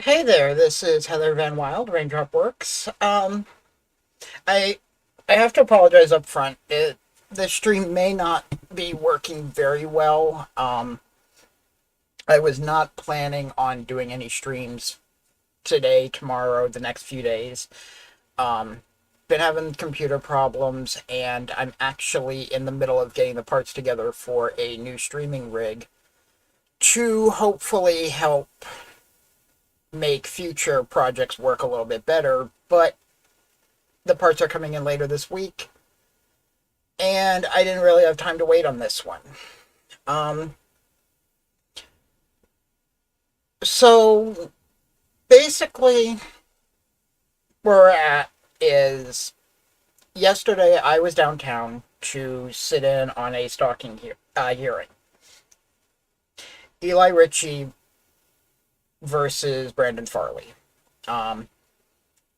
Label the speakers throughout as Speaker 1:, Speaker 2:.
Speaker 1: Hey there, this is Heather Van Wild, Raindrop Works. I I have to apologize up front. The stream may not be working very well. I was not planning on doing any streams today, tomorrow, the next few days. Um, been having computer problems, and I'm actually in the middle of getting the parts together for a new streaming rig to hopefully help make future projects work a little bit better, but the parts are coming in later this week, and I didn't really have time to wait on this one. Um, so basically, where we're at is yesterday I was downtown to sit in on a hearing. Eli Richie versus Brandon Farley. Um,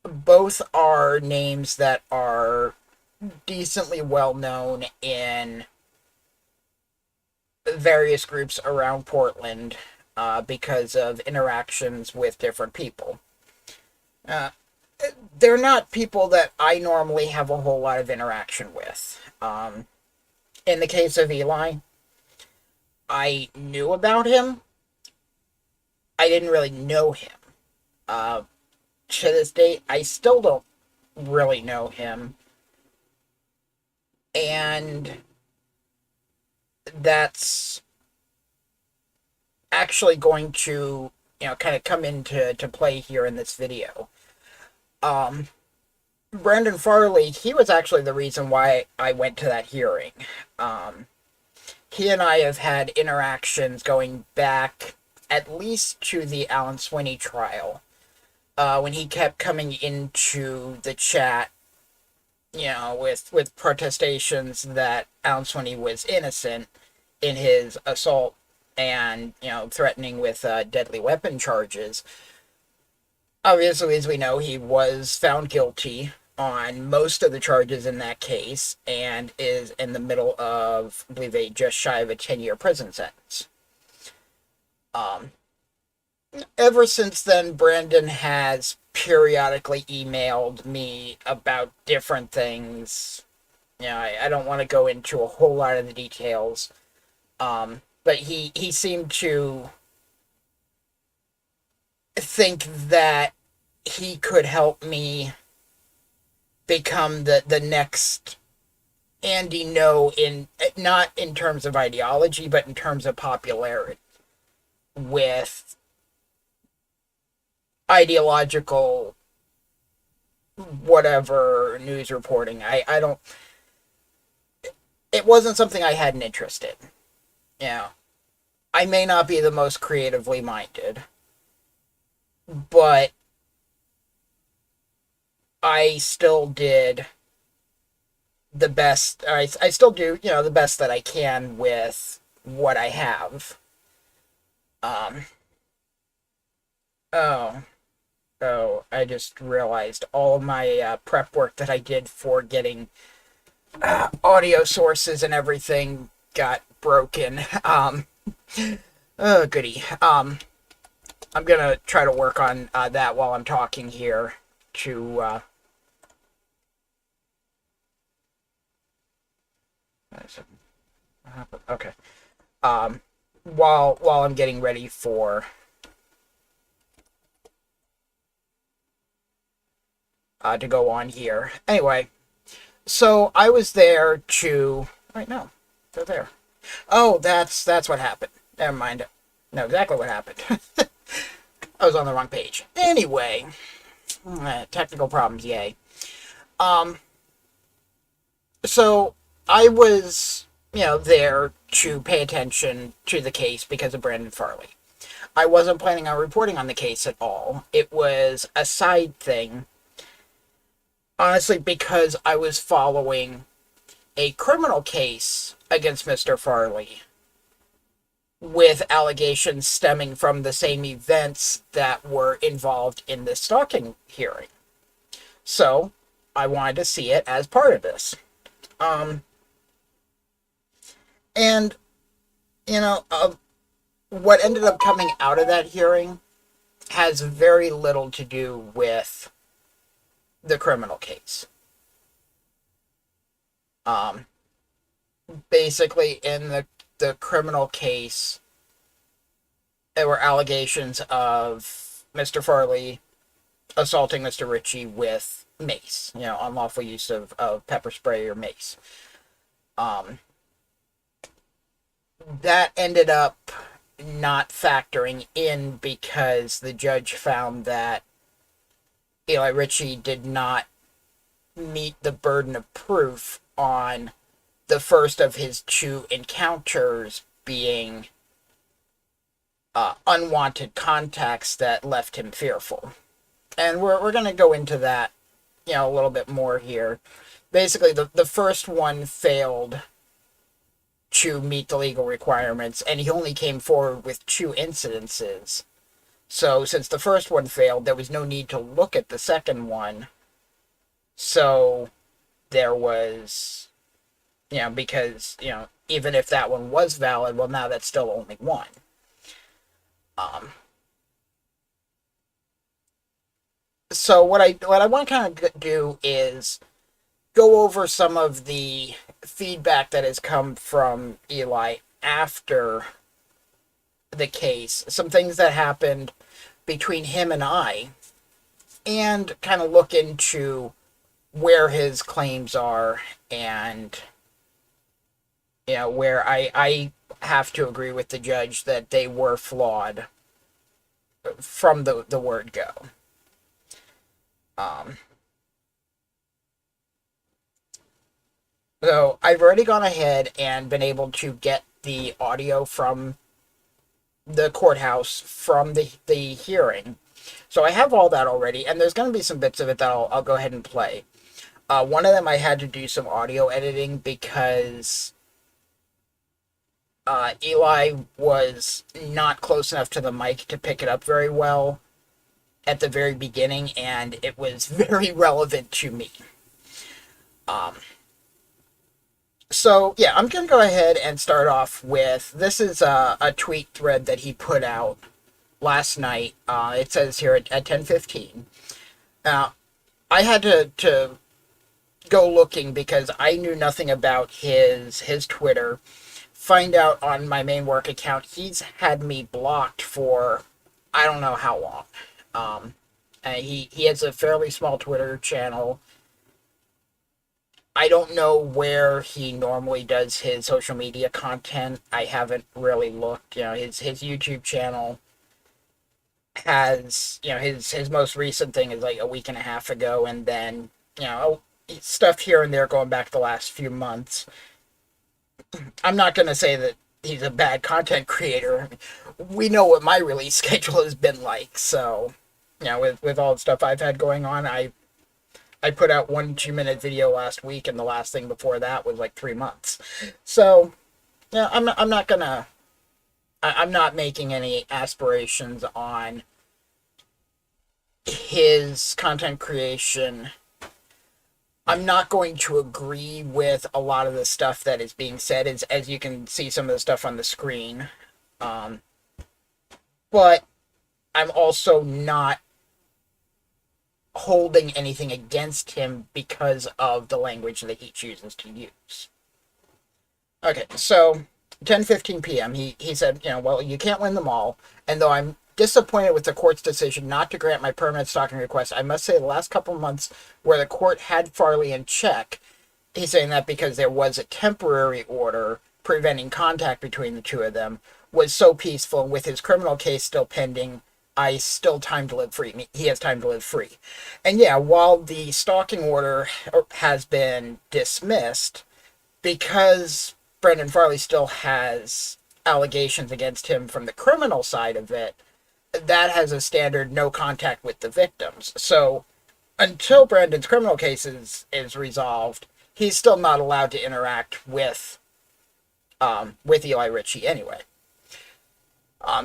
Speaker 1: Both are names that are decently well known in various groups around Portland because of interactions with different people. Uh, they're not people that I normally have a whole lot of interaction with. In the case of Eli, I knew about him. I didn't really know him. Uh, to this date, I still don't really know him. And that's actually going to, kind of come into play here in this video. Um, Brandon Farley, he was actually the reason why I went to that hearing. Um, he and I have had interactions going back at least to the Alan Swinney trial, when he kept coming into the chat, with protestations that Alan Swinney was innocent in his assault and, threatening with deadly weapon charges. Obviously, as we know, he was found guilty on most of the charges in that case and is in the middle of, I believe, just shy of a 10-year prison sentence. Um, Ever since then, Brandon has periodically emailed me about different things. I don't want to go into a whole lot of the details, but he seemed to think that he could help me become the next Andy No, in not in terms of ideology, but in terms of popularity with ideological whatever news reporting. I don't, it wasn't something I had an interest in. I may not be the most creatively minded, but I still did the best. I still do, the best that I can with what I have. Um, oh, I just realized all of my prep work that I did for getting audio sources and everything got broken. Oh, goody. I'm gonna try to work on that while I'm talking here to okay. While I'm getting ready for to go on here. Anyway, so I was there to. Right, no, they're there. Oh, that's what happened. Never mind. Know exactly what happened. I was on the wrong page. Anyway, technical problems, yay. Um, so I was, there to pay attention to the case because of Brandon Farley. I wasn't planning on reporting on the case at all. It was a side thing, honestly, because I was following a criminal case against Mr. Farley with allegations stemming from the same events that were involved in this stalking hearing. So I wanted to see it as part of this. Um, and, what ended up coming out of that hearing has very little to do with the criminal case. Um, Basically, in the criminal case, there were allegations of Mr. Farley assaulting Mr. Richie with mace, unlawful use of pepper spray or mace. Um, that ended up not factoring in because the judge found that Eli Richie did not meet the burden of proof on the first of his two encounters being unwanted contacts that left him fearful. And we're going to go into that, a little bit more here. Basically, the first one failed to meet the legal requirements, and he only came forward with two incidences. So, since the first one failed, there was no need to look at the second one. So, there was, because, even if that one was valid, well, now that's still only one. So what I want to kind of do is go over some of the feedback that has come from Eli after the case, some things that happened between him and I, and kind of look into where his claims are and where I have to agree with the judge that they were flawed from the word go. So I've already gone ahead and been able to get the audio from the courthouse from the hearing. So I have all that already, and there's going to be some bits of it that I'll go ahead and play. One of them I had to do some audio editing because Eli was not close enough to the mic to pick it up very well at the very beginning, and it was very relevant to me. So, yeah, I'm going to go ahead and start off with, this is a tweet thread that he put out last night. It says here at 10:15. Now, I had to go looking because I knew nothing about his Twitter. Find out on my main work account, he's had me blocked for I don't know how long. He has a fairly small Twitter channel. I don't know where he normally does his social media content. I haven't really looked. His YouTube channel has, his most recent thing is like a week and a half ago, and then, stuff here and there going back the last few months. I'm not going to say that he's a bad content creator. We know what my release schedule has been like, so, with all the stuff I've had going on, I put out 1 2-minute video last week, and the last thing before that was like 3 months. So, I'm not making any aspirations on his content creation. I'm not going to agree with a lot of the stuff that is being said, as you can see some of the stuff on the screen. But I'm also not holding anything against him because of the language that he chooses to use. Okay, so 10:15 p.m. He said, well, you can't win them all, and though I'm disappointed with the court's decision not to grant my permanent stalking request, I must say the last couple of months where the court had Farley in check, he's saying that because there was a temporary order preventing contact between the two of them, was so peaceful, and with his criminal case still pending, I still time to live free. He has time to live free. And yeah, while the stalking order has been dismissed, because Brendan Farley still has allegations against him from the criminal side of it, that has a standard no contact with the victims. So until Brendan's criminal case is resolved, he's still not allowed to interact with Eli Richie anyway.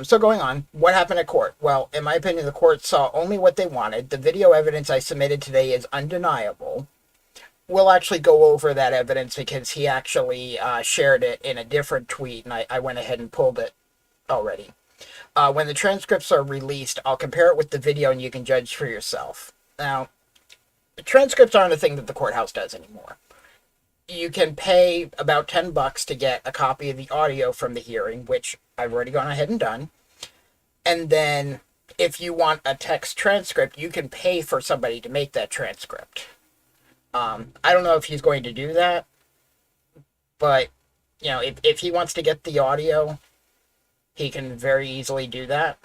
Speaker 1: So going on, what happened at court? Well, in my opinion, the court saw only what they wanted. The video evidence I submitted today is undeniable. We'll actually go over that evidence because he actually shared it in a different tweet, and I went ahead and pulled it already. When the transcripts are released, I'll compare it with the video and you can judge for yourself. Now, the transcripts aren't a thing that the courthouse does anymore. You can pay about $10 to get a copy of the audio from the hearing, which I've already gone ahead and done. And then if you want a text transcript, you can pay for somebody to make that transcript. I don't know if he's going to do that, but if he wants to get the audio, he can very easily do that.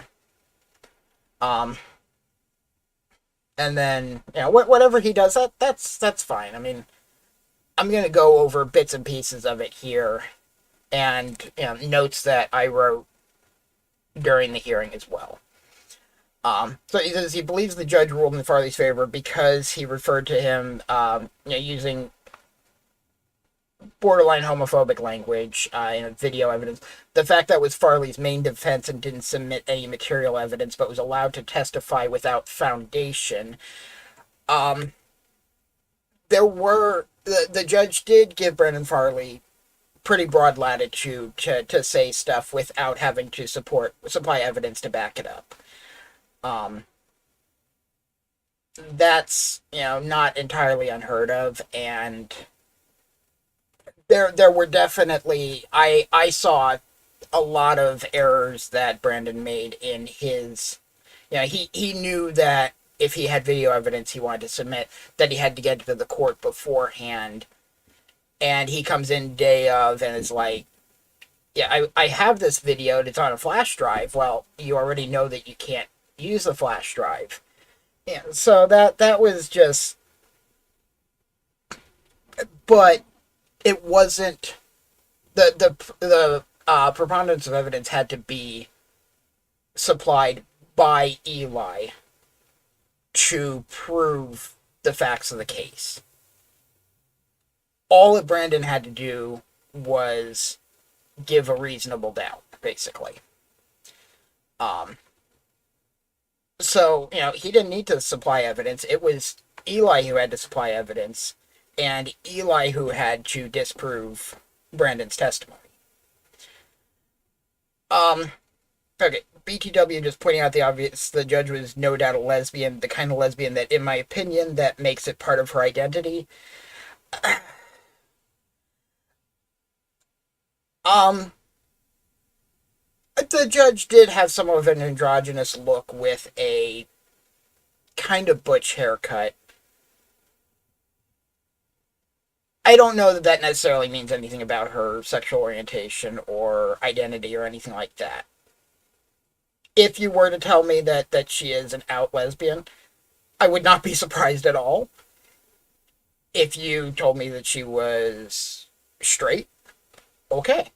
Speaker 1: And then whatever he does, that's fine. I mean, I'm gonna go over bits and pieces of it here, and notes that I wrote during the hearing as well. So he says he believes the judge ruled in Farley's favor because he referred to him, using borderline homophobic language in video evidence. The fact that was Farley's main defense and didn't submit any material evidence, but was allowed to testify without foundation. The judge did give Brandon Farley pretty broad latitude to say stuff without having to supply evidence to back it up. That's not entirely unheard of, and there were definitely I saw a lot of errors that Brandon made in his he knew that if he had video evidence he wanted to submit, that he had to get to the court beforehand, and he comes in day of and is like, I have this video and it's on a flash drive. Well, you already know that you can't use the flash drive. Yeah, so that was just, but it wasn't the preponderance of evidence had to be supplied by Eli to prove the facts of the case. All that Brandon had to do was give a reasonable doubt, basically. So, he didn't need to supply evidence. It was Eli who had to supply evidence, and Eli who had to disprove Brandon's testimony. Okay, BTW just pointing out the obvious. The judge was no doubt a lesbian, the kind of lesbian that, in my opinion, that makes it part of her identity. The judge did have some of an androgynous look with a kind of butch haircut. I don't know that necessarily means anything about her sexual orientation or identity or anything like that. If you were to tell me that she is an out lesbian, I would not be surprised at all. If you told me that she was straight, okay.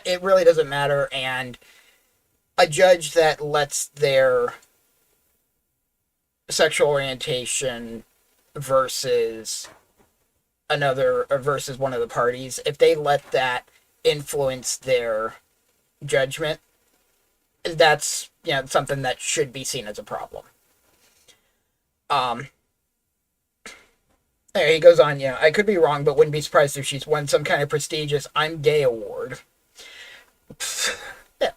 Speaker 1: It really doesn't matter, and a judge that lets their sexual orientation versus one of the parties, if they let that influence their judgment, that's something that should be seen as a problem. There he goes on, I could be wrong, but wouldn't be surprised if she's won some kind of prestigious I'm gay award. Yeah,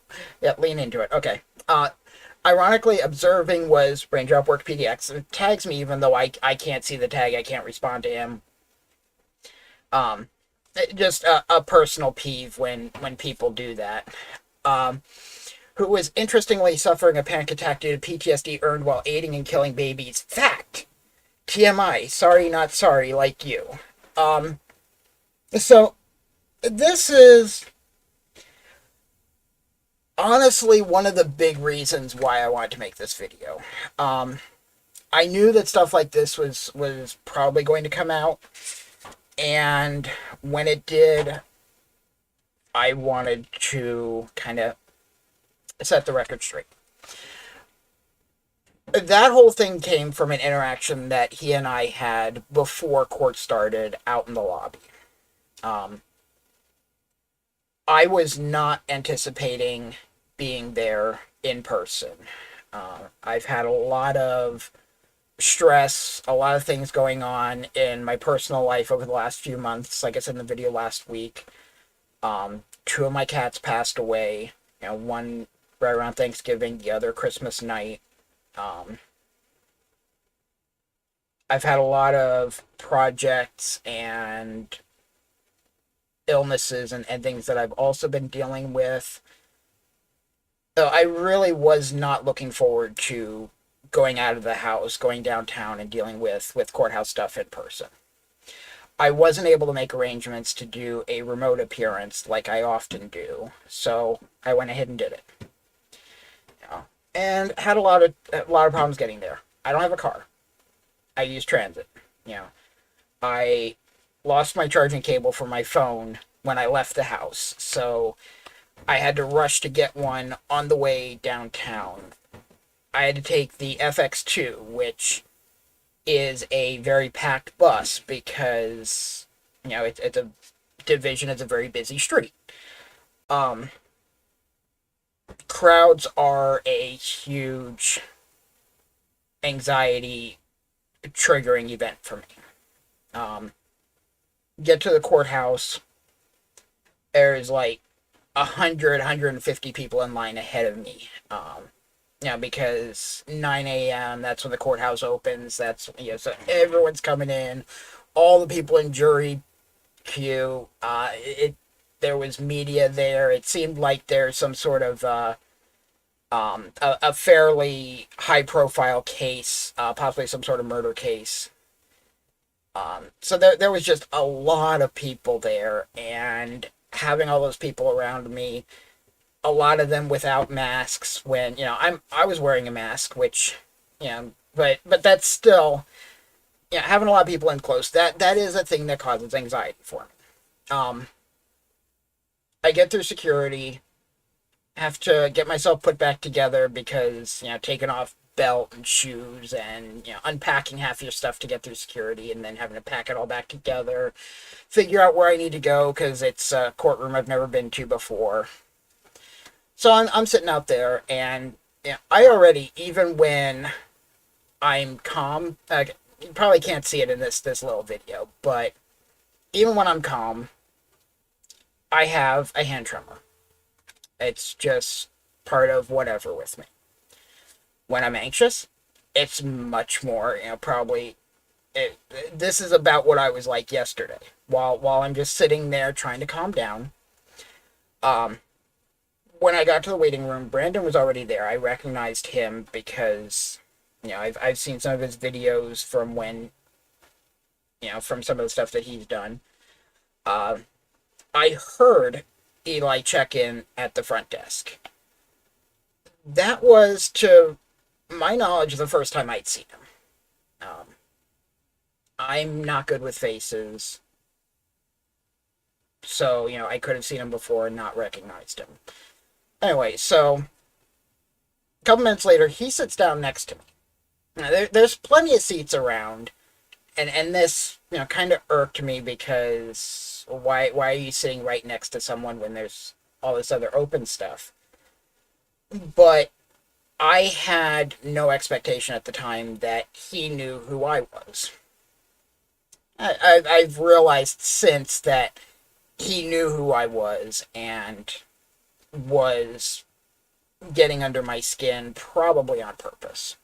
Speaker 1: lean into it. Okay. Ironically, observing was Raindrop Work PDX. It tags me even though I can't see the tag. I can't respond to him. Just a personal peeve when people do that. Who was interestingly suffering a panic attack due to PTSD earned while aiding and killing babies. Fact! TMI. Sorry, not sorry, like you. So, this is honestly one of the big reasons why I wanted to make this video. I knew that stuff like this was probably going to come out, and when it did, I wanted to kind of set the record straight. That whole thing came from an interaction that he and I had before court started out in the lobby. I was not anticipating being there in person. I've had a lot of stress, a lot of things going on in my personal life over the last few months. Like I said in the video last week, 2 of my cats passed away one right around Thanksgiving, the other Christmas night. Um, I've had a lot of projects and illnesses and things that I've also been dealing with. So I really was not looking forward to going out of the house, going downtown, and dealing with courthouse stuff in person. I wasn't able to make arrangements to do a remote appearance like I often do, so I went ahead and did it. And had a lot of problems getting there. I don't have a car. I use transit. You know, I lost my charging cable for my phone when I left the house, so I had to rush to get one on the way downtown. I had to take the FX2, which is a very packed bus because it's a division. It's a very busy street. Um, Crowds are a huge anxiety triggering event for me. Um, get to the courthouse. There's like 150 people in line ahead of me. Because 9 a.m. that's when the courthouse opens. That's so everyone's coming in. All the people in jury queue. There was media there. It seemed like there's some sort of a fairly high profile case, possibly some sort of murder case. So there was just a lot of people there, and having all those people around me, a lot of them without masks. When I was wearing a mask, which but that's still having a lot of people in close. That is a thing that causes anxiety for me. I get through security, have to get myself put back together because taking off belt and shoes and unpacking half your stuff to get through security and then having to pack it all back together, figure out where I need to go because it's a courtroom I've never been to before. So I'm sitting out there, and I already, even when I'm calm, you probably can't see it in this little video, but even when I'm calm, I have a hand tremor. It's just part of whatever with me. When I'm anxious, it's much more, probably, this is about what I was like yesterday. While I'm just sitting there trying to calm down, when I got to the waiting room, Brandon was already there. I recognized him because, I've seen some of his videos from when, from some of the stuff that he's done. I heard Eli check in at the front desk. That was, to my knowledge, the first time I'd seen him. I'm not good with faces. So, I could have seen him before and not recognized him. Anyway, so a couple minutes later, he sits down next to me. Now, there's plenty of seats around, and this, kind of irked me because why are you sitting right next to someone when there's all this other open stuff? But I had no expectation at the time that he knew who I was. I've realized since that he knew who I was and was getting under my skin, probably on purpose.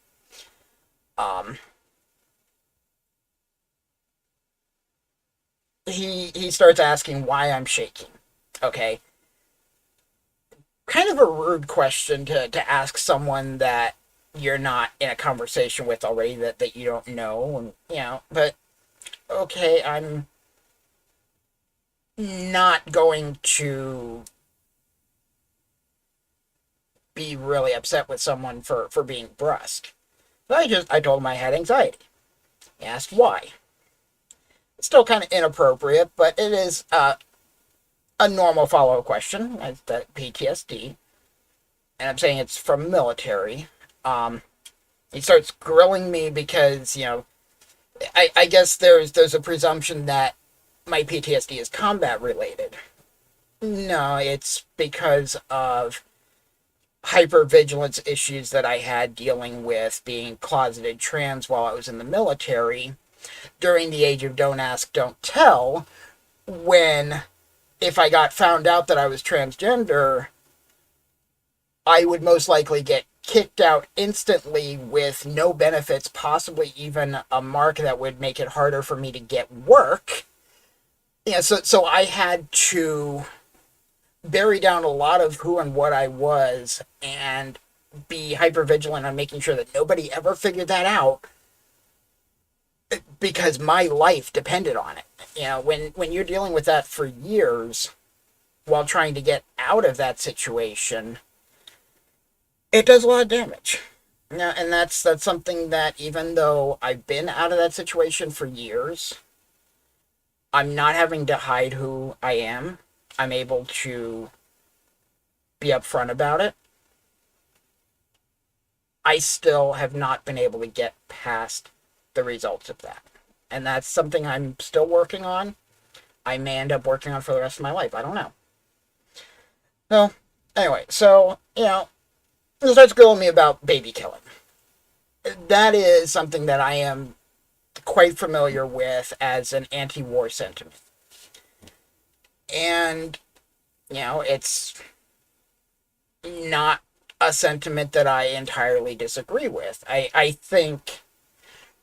Speaker 1: He starts asking why I'm shaking. Okay. Kind of a rude question to ask someone that you're not in a conversation with already, that you don't know. And but okay, I'm not going to be really upset with someone for being brusque. But I told him I had anxiety. He asked why. It's still kind of inappropriate, but it is a normal follow-up question. It's that PTSD. And I'm saying it's from military. He starts grilling me because, I guess there's a presumption that my PTSD is combat related. No, it's because of hypervigilance issues that I had dealing with being closeted trans while I was in the military during the age of don't ask, don't tell, when if I got found out that I was transgender, I would most likely get kicked out instantly with no benefits, possibly even a mark that would make it harder for me to get work. Yeah, so I had to bury down a lot of who and what I was and be hyper vigilant on making sure that nobody ever figured that out because my life depended on it. When you're dealing with that for years while trying to get out of that situation, it does a lot of damage. Yeah, and that's something that even though I've been out of that situation for years, I'm not having to hide who I am. I'm able to be upfront about it. I still have not been able to get past the results of that. And that's something I'm still working on. I may end up working on for the rest of my life. I don't know. So, anyway, it starts grilling me about baby killing. That is something that I am quite familiar with as an anti-war sentiment. And, it's not a sentiment that I entirely disagree with. I think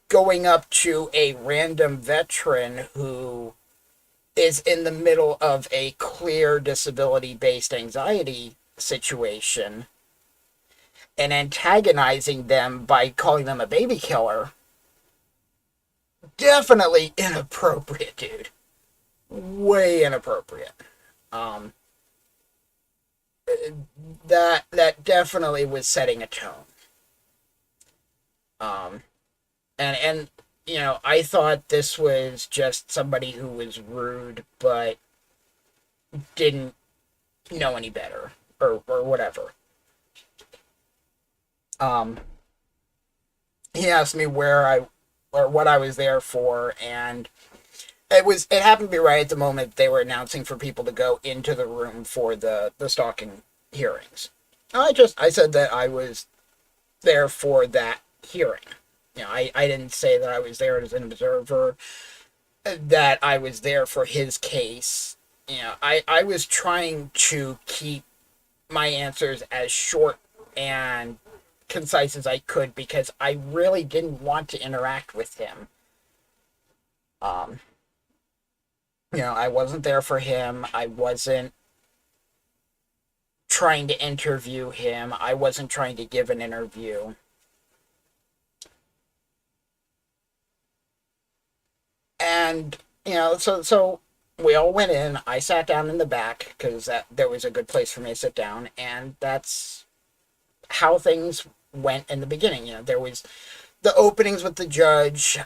Speaker 1: going up to a random veteran who is in the middle of a clear disability-based anxiety situation and antagonizing them by calling them a baby killer, definitely inappropriate, dude. Way inappropriate. Um, that definitely was setting a tone. Um, and I thought this was just somebody who was rude, but didn't know any better, or whatever. Um, he asked me where I or what I was there for, and it happened to be right at the moment they were announcing for people to go into the room for the stalking hearings. I said that I was there for that hearing. I didn't say that I was there as an observer, that I was there for his case. I was trying to keep my answers as short and concise as I could because I really didn't want to interact with him. Um, I wasn't there for him. I wasn't trying to interview him. I wasn't trying to give an interview. And, so we all went in. I sat down in the back because there was a good place for me to sit down. And that's how things went in the beginning. There was the openings with the judge,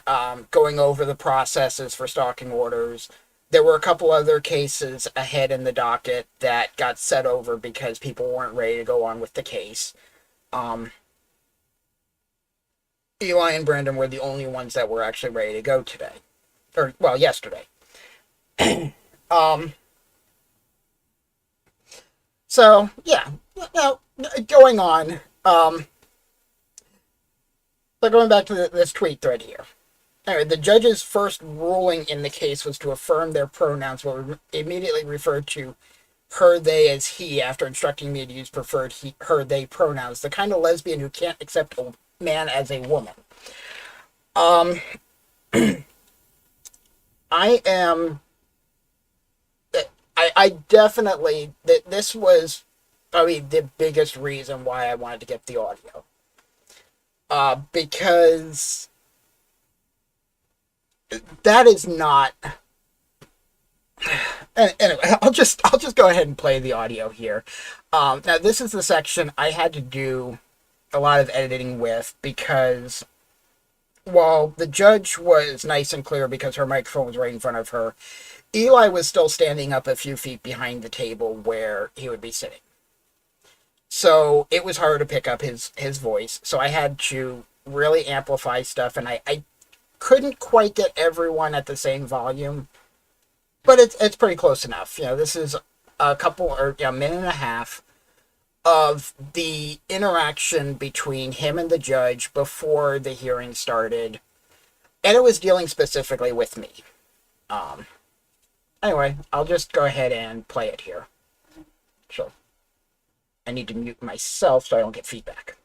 Speaker 1: going over the processes for stalking orders. There were a couple other cases ahead in the docket that got set over because people weren't ready to go on with the case. Um, Eli and Brandon were the only ones that were actually ready to go today. Or, well, yesterday. Um, so, yeah. Now, going on. So going back to this tweet thread here. Anyway, the judge's first ruling in the case was to affirm their pronouns will immediately refer to her, they as he after instructing me to use preferred he, her, they pronouns. The kind of lesbian who can't accept a man as a woman. Um, I am. I definitely. This was probably the biggest reason why I wanted to get the audio. Because that is not. Anyway, I'll just go ahead and play the audio here. Now this is the section I had to do a lot of editing with because while the judge was nice and clear because her microphone was right in front of her, Eli was still standing up a few feet behind the table where he would be sitting. So it was hard to pick up his voice. So I had to really amplify stuff, and I couldn't quite get everyone at the same volume, but it's pretty close enough. This is a minute and a half of the interaction between him and the judge before the hearing started, and it was dealing specifically with me. Anyway, I'll just go ahead and play it here. Sure. I need to mute myself so I don't get feedback.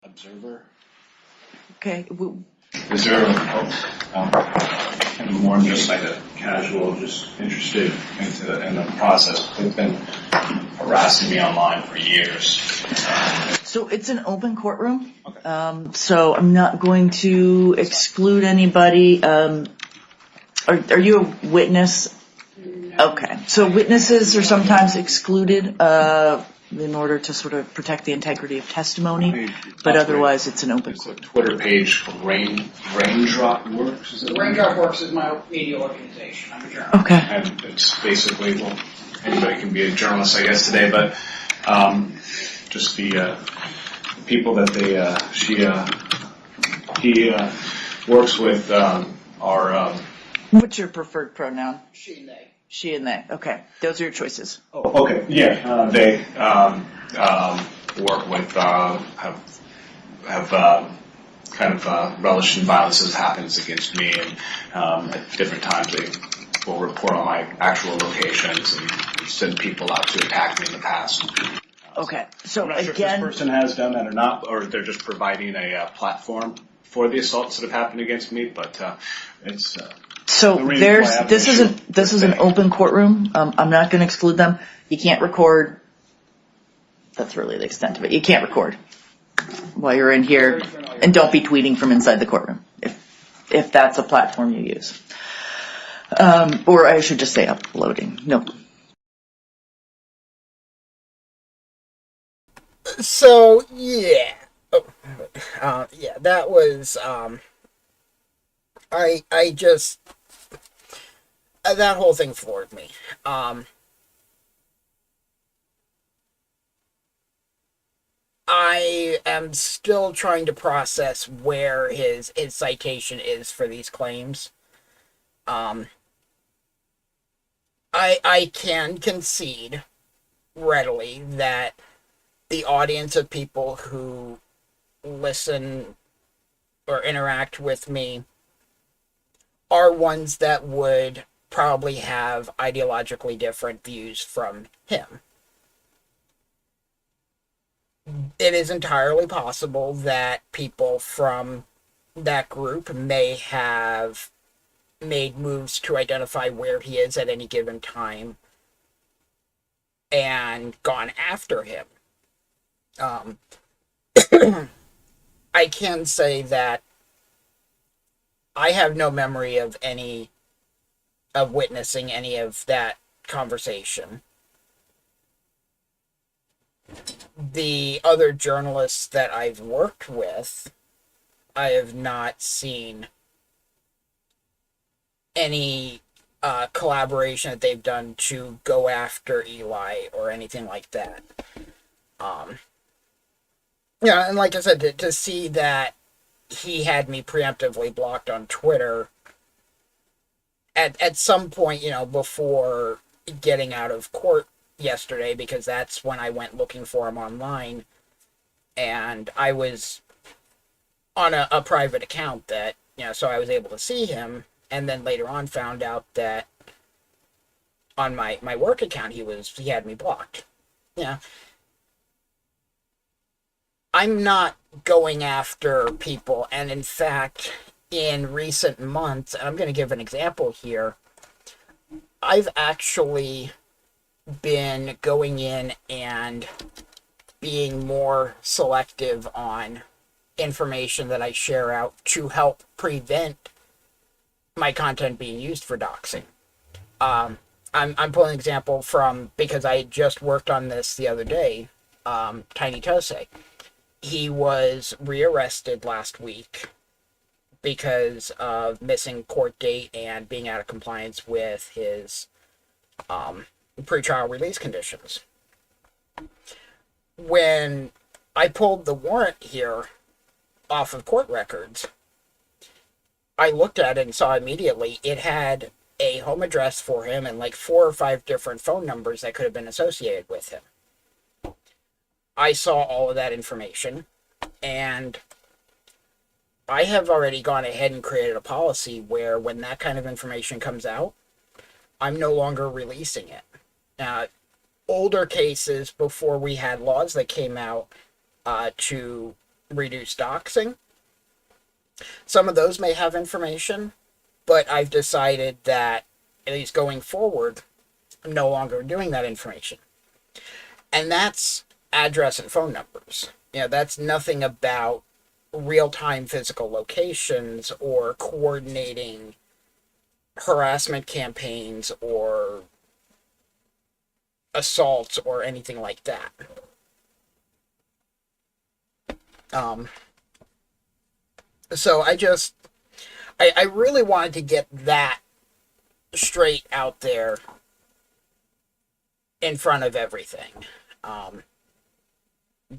Speaker 2: Observer.
Speaker 3: Okay.
Speaker 2: Is there more than just like a casual, just interested in the process? They've been harassing me online for years.
Speaker 3: So it's an open courtroom.
Speaker 2: Okay.
Speaker 3: So I'm not going to exclude anybody. Are you a witness? Okay. So witnesses are sometimes excluded in order to sort of protect the integrity of testimony, but otherwise it's an open
Speaker 2: There's
Speaker 3: court.
Speaker 2: a Twitter page called Raindrop Works. Is it
Speaker 1: Raindrop Works is my media organization. I'm a journalist.
Speaker 3: Okay.
Speaker 2: And it's basically, well, anybody can be a journalist, I guess, today, but just the people that he works with are.
Speaker 3: What's your preferred pronoun?
Speaker 1: She and they.
Speaker 3: She and they. Okay. Those are your choices.
Speaker 2: Oh, okay. Yeah, they work with have kind of relished in violence that happens against me, and at different times they will report on my actual locations and send people out to attack me in the past.
Speaker 3: Okay. So
Speaker 2: I'm not sure
Speaker 3: again,
Speaker 2: if this person has done that or not, or they're just providing a platform for the assaults that have happened against me. But it's.
Speaker 3: So this is an open courtroom. I'm not going to exclude them. You can't record. That's really the extent of it. You can't record while you're in here, and don't be tweeting from inside the courtroom if that's a platform you use. Or I should just say uploading. No.
Speaker 1: So yeah, yeah, that was I just that whole thing floored me. I am still trying to process where his citation is for these claims. I can concede readily that the audience of people who listen or interact with me are ones that would probably have ideologically different views from him. It is entirely possible that people from that group may have made moves to identify where he is at any given time and gone after him. I can say that I have no memory of witnessing any of that conversation. The other journalists that I've worked with, I have not seen any collaboration that they've done to go after Eli or anything like that. Yeah, and like I said, to see that he had me preemptively blocked on Twitter at some point, before getting out of court yesterday, because that's when I went looking for him online, and I was on a private account that, so I was able to see him, and then later on found out that on my work account he had me blocked. Yeah. I'm not going after people, and in fact, in recent months, and I'm going to give an example here, I've actually been going in and being more selective on information that I share out to help prevent my content being used for doxing. I'm pulling an example from, because I just worked on this the other day, Tiny Tose. He was rearrested last week because of missing court date and being out of compliance with his pretrial release conditions. When I pulled the warrant here off of court records, I looked at it and saw immediately it had a home address for him and like 4 or 5 different phone numbers that could have been associated with him. I saw all of that information, and I have already gone ahead and created a policy where when that kind of information comes out, I'm no longer releasing it. uh, older cases before we had laws that came out to reduce doxing. Some of those may have information, but I've decided that, at least going forward, I'm no longer doing that information. And that's address and phone numbers. That's nothing about real-time physical locations or coordinating harassment campaigns or assaults or anything like that. So I really wanted to get that straight out there in front of everything.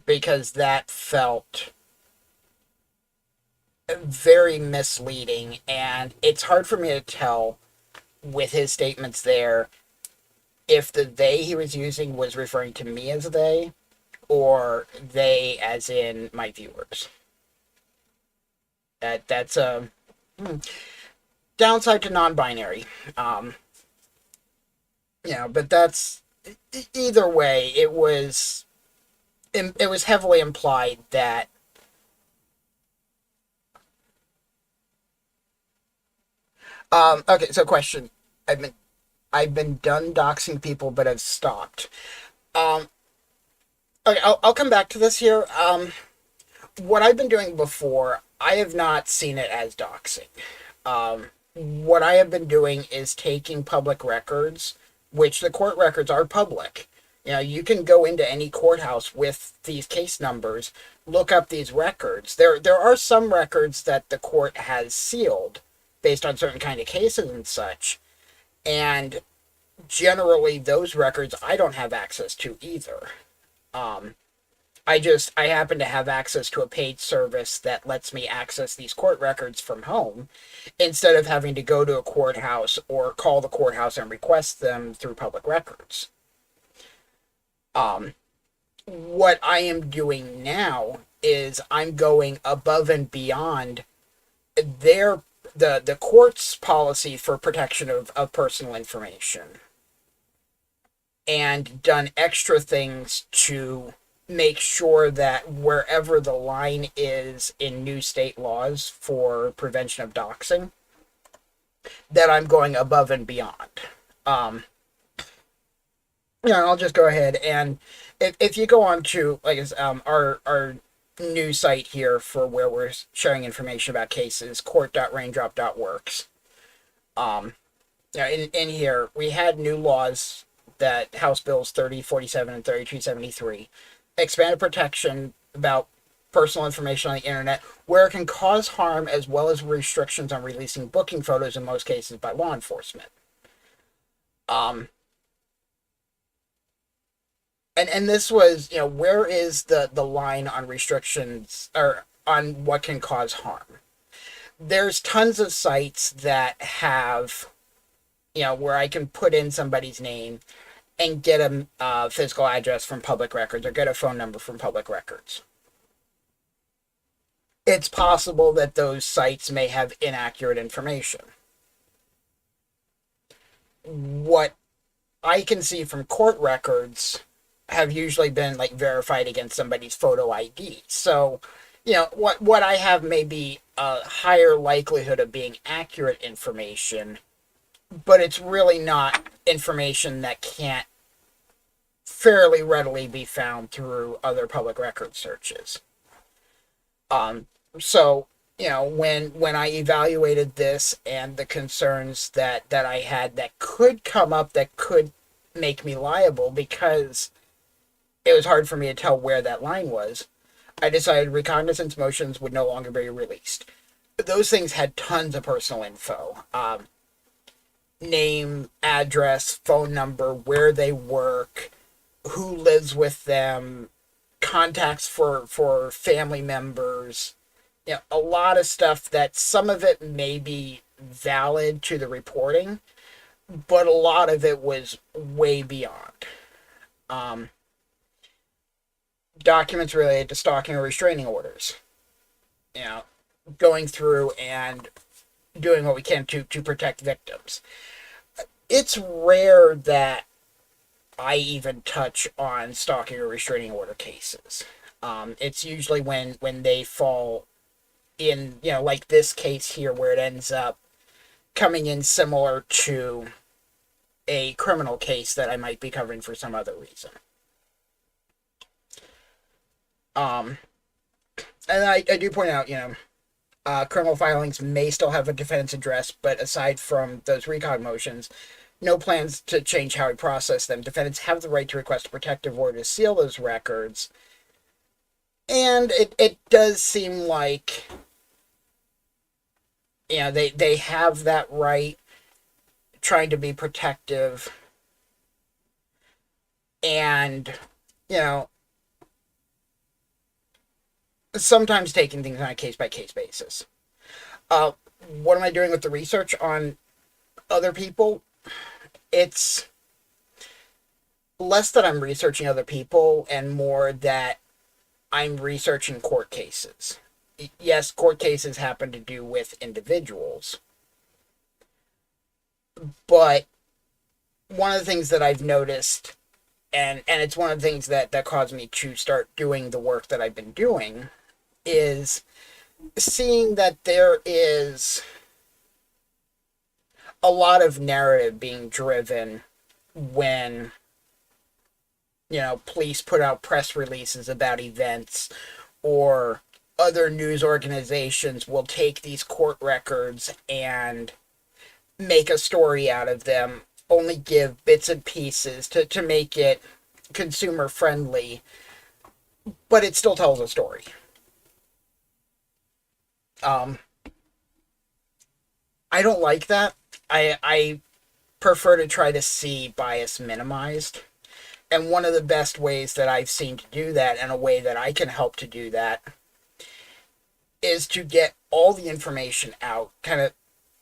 Speaker 1: Because that felt very misleading, and it's hard for me to tell with his statements there if the they he was using was referring to me as they or they as in my viewers. That's a downside to non-binary. But that's either way. It was heavily implied that okay, so question. I've been done doxing people, but I've stopped. Um, okay, I'll come back to this here. What I've been doing before, I have not seen it as doxing. What I have been doing is taking public records, which the court records are public. You can go into any courthouse with these case numbers, look up these records. There are some records that the court has sealed based on certain kind of cases and such, and generally those records I don't have access to either. I happen to have access to a paid service that lets me access these court records from home instead of having to go to a courthouse or call the courthouse and request them through public records. What I am doing now is I'm going above and beyond the court's policy for protection of personal information, and done extra things to make sure that wherever the line is in new state laws for prevention of doxing, that I'm going above and beyond. I'll just go ahead and if you go on to our new site here for where we're sharing information about cases, court.raindrop.works. In here we had new laws that House Bills 3047 and 3273 expanded protection about personal information on the internet where it can cause harm, as well as restrictions on releasing booking photos in most cases by law enforcement. And this was, where is the line on restrictions or on what can cause harm? There's tons of sites that have, where I can put in somebody's name and get a physical address from public records or get a phone number from public records. It's possible that those sites may have inaccurate information. What I can see from court records have usually been verified against somebody's photo ID. So, what I have may be a higher likelihood of being accurate information, but it's really not information that can't fairly readily be found through other public record searches. So, when I evaluated this and the concerns that I had that could come up that could make me liable, because it was hard for me to tell where that line was, I decided recognizance motions would no longer be released. Those things had tons of personal info. Name, address, phone number, where they work, who lives with them, contacts for family members. A lot of stuff that some of it may be valid to the reporting, but a lot of it was way beyond. Documents related to stalking or restraining orders. Going through and doing what we can to protect victims. It's rare that I even touch on stalking or restraining order cases. It's usually when they fall in, like this case here, where it ends up coming in similar to a criminal case that I might be covering for some other reason. Um, and I do point out, criminal filings may still have a defendant's address, but aside from those recog motions, no plans to change how we process them. Defendants have the right to request a protective order to seal those records. And it does seem like, they have that right, trying to be protective. And, you know, sometimes taking things on a case-by-case basis. Uh, what am I doing with the research on other people? It's less that I'm researching other people and more that I'm researching court cases. Yes, court cases happen to do with individuals, but one of the things that I've noticed, and it's one of the things that caused me to start doing the work that I've been doing, is seeing that there is a lot of narrative being driven when, police put out press releases about events, or other news organizations will take these court records and make a story out of them, only give bits and pieces to make it consumer friendly, but it still tells a story. I don't like that. I prefer to try to see bias minimized. And one of the best ways that I've seen to do that, and a way that I can help to do that, is to get all the information out, kind of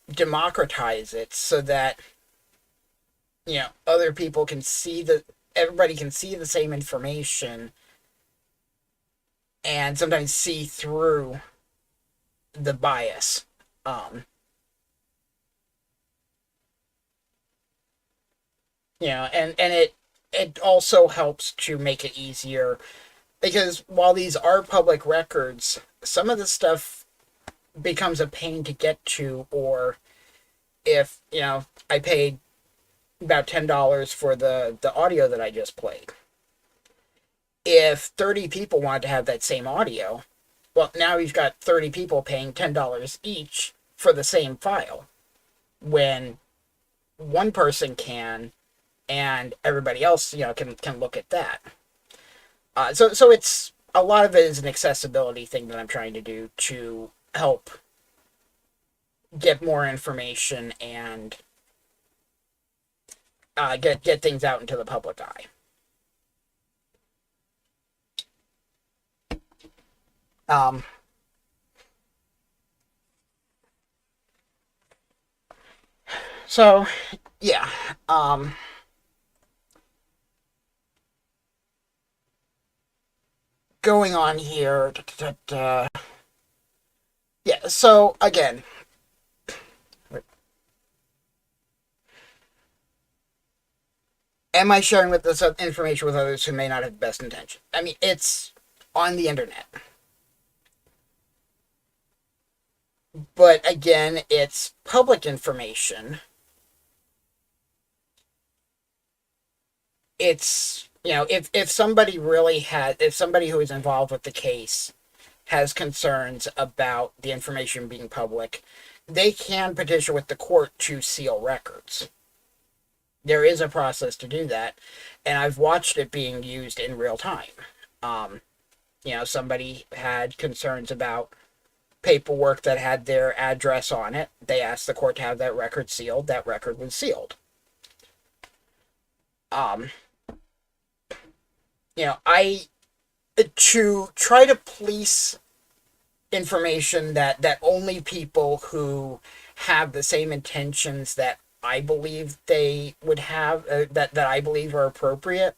Speaker 1: democratize it so that, other people can see everybody can see the same information and sometimes see through the bias. And it also helps to make it easier, because while these are public records, some of the stuff becomes a pain to get to, or if, I paid about $10 for the audio that I just played. If 30 people wanted to have that same audio, well, now you've got 30 people paying $10 each for the same file, when one person can, and everybody else, can look at that. So it's, a lot of it is an accessibility thing that I'm trying to do to help get more information and get things out into the public eye. So yeah. Going on here. Yeah. So again, am I sharing with this information with others who may not have the best intention? I mean, it's on the internet. But again, it's public information. It's, if somebody if somebody who is involved with the case has concerns about the information being public, they can petition with the court to seal records. There is a process to do that, and I've watched it being used in real time. Somebody had concerns about paperwork that had their address on it. They asked the court to have that record sealed. That record was sealed. I to try to police information that only people who have the same intentions that I believe they would have, that I believe are appropriate,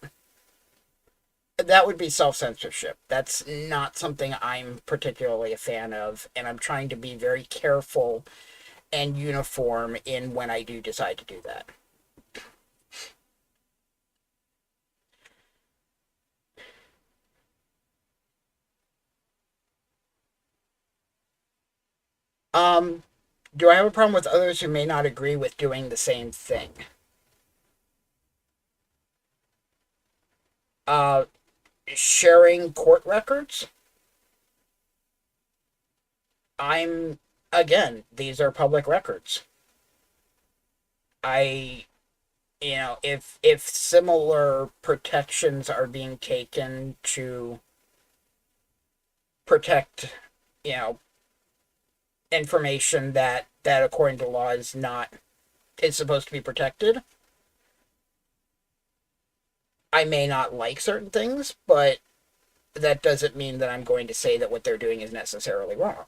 Speaker 1: that would be self-censorship. That's not something I'm particularly a fan of, and I'm trying to be very careful and uniform in when I do decide to do that. Do I have a problem with others who may not agree with doing the same thing? Uh, Sharing court records? I'm, again, these are public records. I, if similar protections are being taken to protect, you know, information that according to law is supposed to be protected, I may not like certain things, but that doesn't mean that I'm going to say that what they're doing is necessarily wrong.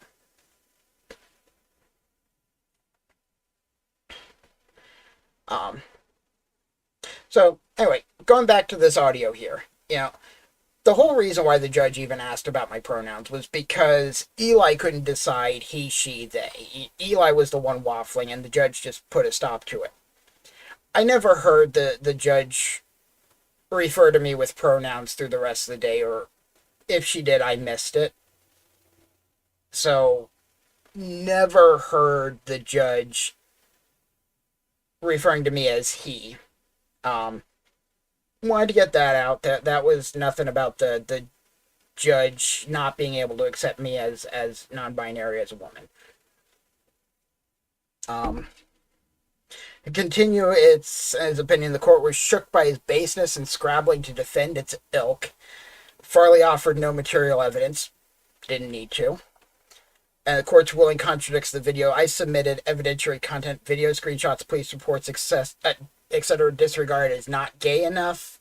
Speaker 1: Um, so anyway, going back to this audio here, the whole reason why the judge even asked about my pronouns was because Eli couldn't decide he, she, they. Eli was the one waffling, and the judge just put a stop to it. I never heard the judge refer to me with pronouns through the rest of the day, or if she did, I missed it. So, never heard the judge referring to me as he. Um, Wanted to get that out. That was nothing about the judge not being able to accept me as non-binary as a woman. To continue his opinion, the court was shook by his baseness and scrabbling to defend its ilk. Farley offered no material evidence. Didn't need to. And the court's ruling contradicts the video. I submitted evidentiary content, video screenshots, police reports, etc. Disregarded is not gay enough.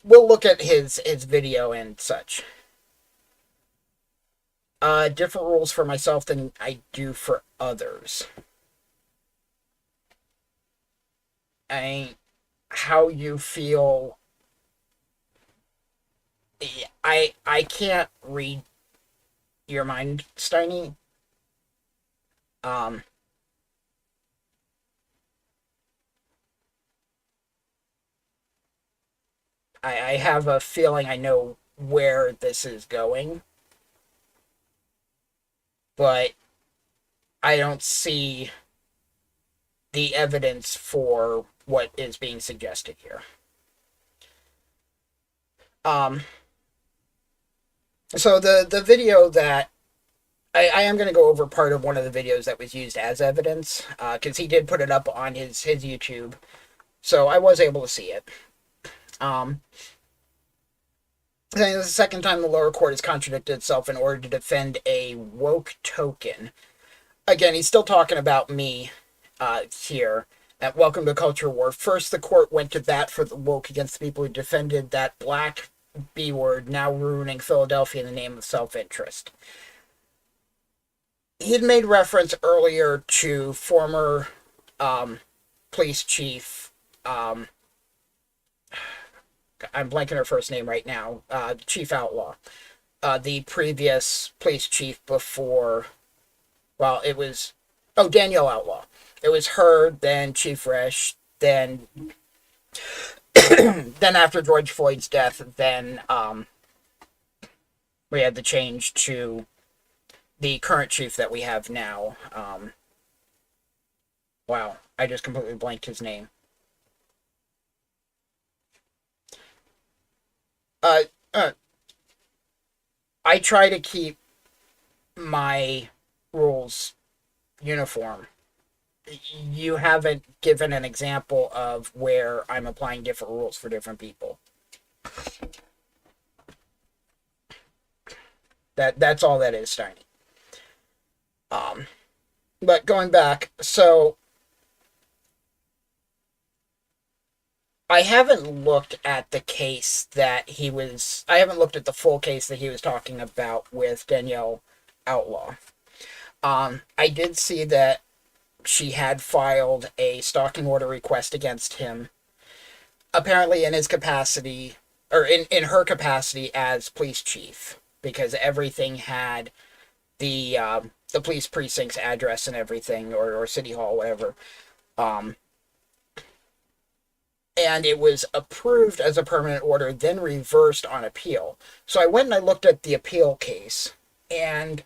Speaker 1: We'll look at his video and such. Different rules for myself than I do for others. How you feel. I can't read your mind, Steiny. I have a feeling I know where this is going, but I don't see the evidence for what is being suggested here. So the video that I am going to go over part of one of the videos that was used as evidence, because he did put it up on his YouTube, so I was able to see it. I think this is the second time the lower court has contradicted itself in order to defend a woke token. Again, he's still talking about me here at Welcome to Culture War. First, the court went to bat for the woke against the people who defended that black B word, now ruining Philadelphia in the name of self-interest. He'd made reference earlier to former police chief, I'm blanking her first name right now, Chief Outlaw, the previous police chief before, well, it was, Danielle Outlaw. It was her, then Chief Resch, then then after George Floyd's death, then we had the change to the current chief that we have now. Wow, I just completely blanked his name. I try to keep my rules uniform. You haven't given an example of where I'm applying different rules for different people. That's all that is, Steiny. But going back, so I haven't looked at the case that I haven't looked at the full case that he was talking about with Danielle Outlaw. I did see that she had filed a stalking order request against him, apparently in his capacity, or in her capacity as police chief, because everything had the police precinct's address and everything, or city hall, whatever. And it was approved as a permanent order, then reversed on appeal. So I went and I looked at the appeal case, And,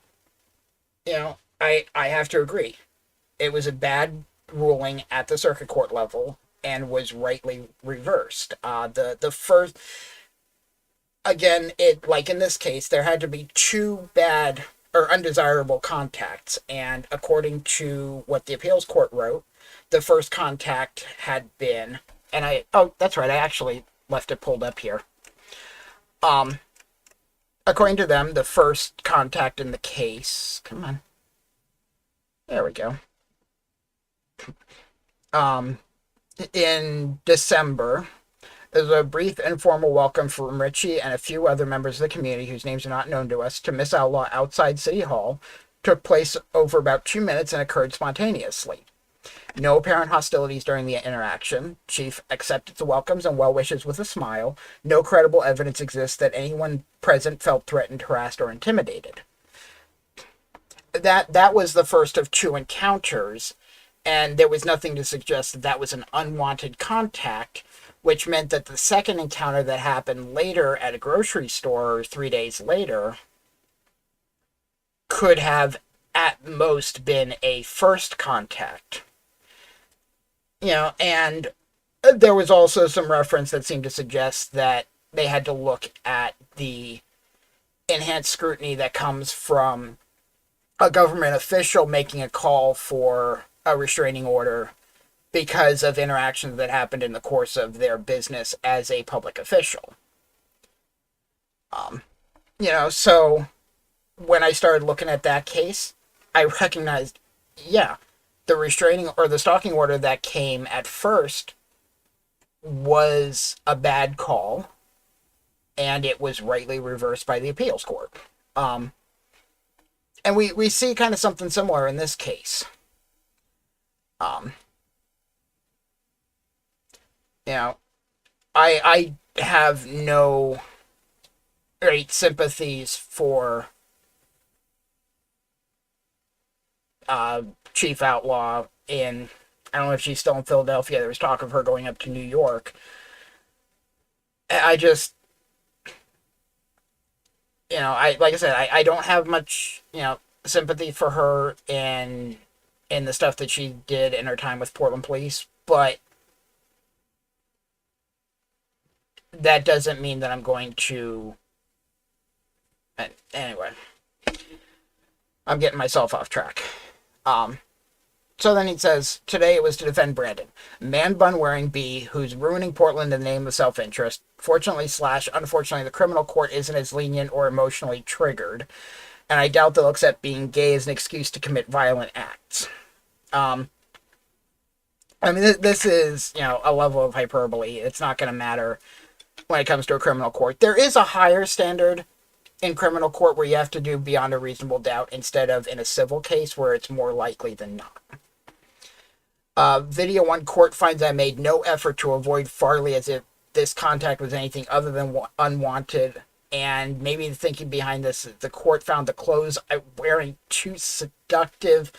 Speaker 1: I have to agree. It was a bad ruling at the circuit court level and was rightly reversed. The first, again, it, like in this case, there had to be two bad or undesirable contacts, and according to what the appeals court wrote, the first contact had been, and oh, that's right, I actually left it pulled up here. Um, According to them, the first contact in the case, come on, there we go. Um, in December, there's a brief informal welcome from Richie and a few other members of the community whose names are not known to us to Miss Outlaw outside City Hall. Took place over about 2 minutes and occurred spontaneously. No apparent hostilities during the interaction. Chief accepted the welcomes and well wishes with a smile. No credible evidence exists that anyone present felt threatened, harassed, or intimidated. That was the first of two encounters, and there was nothing to suggest that that was an unwanted contact, which meant that the second encounter that happened later at a grocery store 3 days later could have at most been a first contact. And there was also some reference that seemed to suggest that they had to look at the enhanced scrutiny that comes from a government official making a call for a restraining order because of interactions that happened in the course of their business as a public official. So when I started looking at that case, I recognized, yeah, the restraining or the stalking order that came at first was a bad call, and it was rightly reversed by the appeals court. And we see kind of something similar in this case. Um, you know, I have no great sympathies for Chief Outlaw in, I don't know if she's still in Philadelphia. There was talk of her going up to New York. I just, like I said, I don't have much, sympathy for her in the stuff that she did in her time with Portland Police, but that doesn't mean that I'm going to. Anyway, I'm getting myself off track. So then he says, today it was to defend Brandon, man bun wearing B, who's ruining Portland in the name of self-interest. Fortunately / unfortunately, the criminal court isn't as lenient or emotionally triggered, and I doubt they'll accept being gay as an excuse to commit violent acts. I mean, this is, a level of hyperbole. It's not going to matter when it comes to a criminal court. There is a higher standard in criminal court where you have to do beyond a reasonable doubt instead of in a civil case where it's more likely than not. Video 1 court finds I made no effort to avoid Farley as if this contact was anything other than unwanted. And maybe the thinking behind this, the court found the clothes I'm wearing too seductive,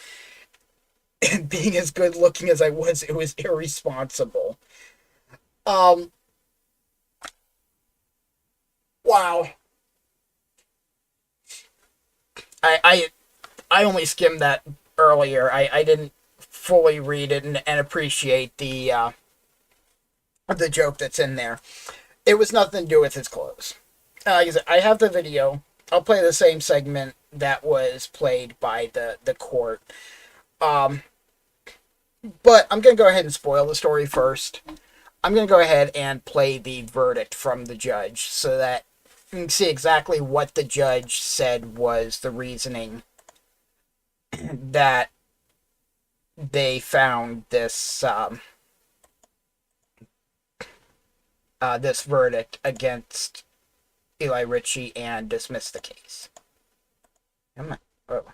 Speaker 1: and being as good looking as I was, it was irresponsible. Wow. I only skimmed that earlier. I didn't fully read it and appreciate the joke that's in there. It was nothing to do with his clothes. Like I said, I have the video. I'll play the same segment that was played by the court. But I'm going to go ahead and spoil the story first. I'm going to go ahead and play the verdict from the judge so that you can see exactly what the judge said was the reasoning that they found this this verdict against Eli Richie and dismissed the case. Come on. Oh.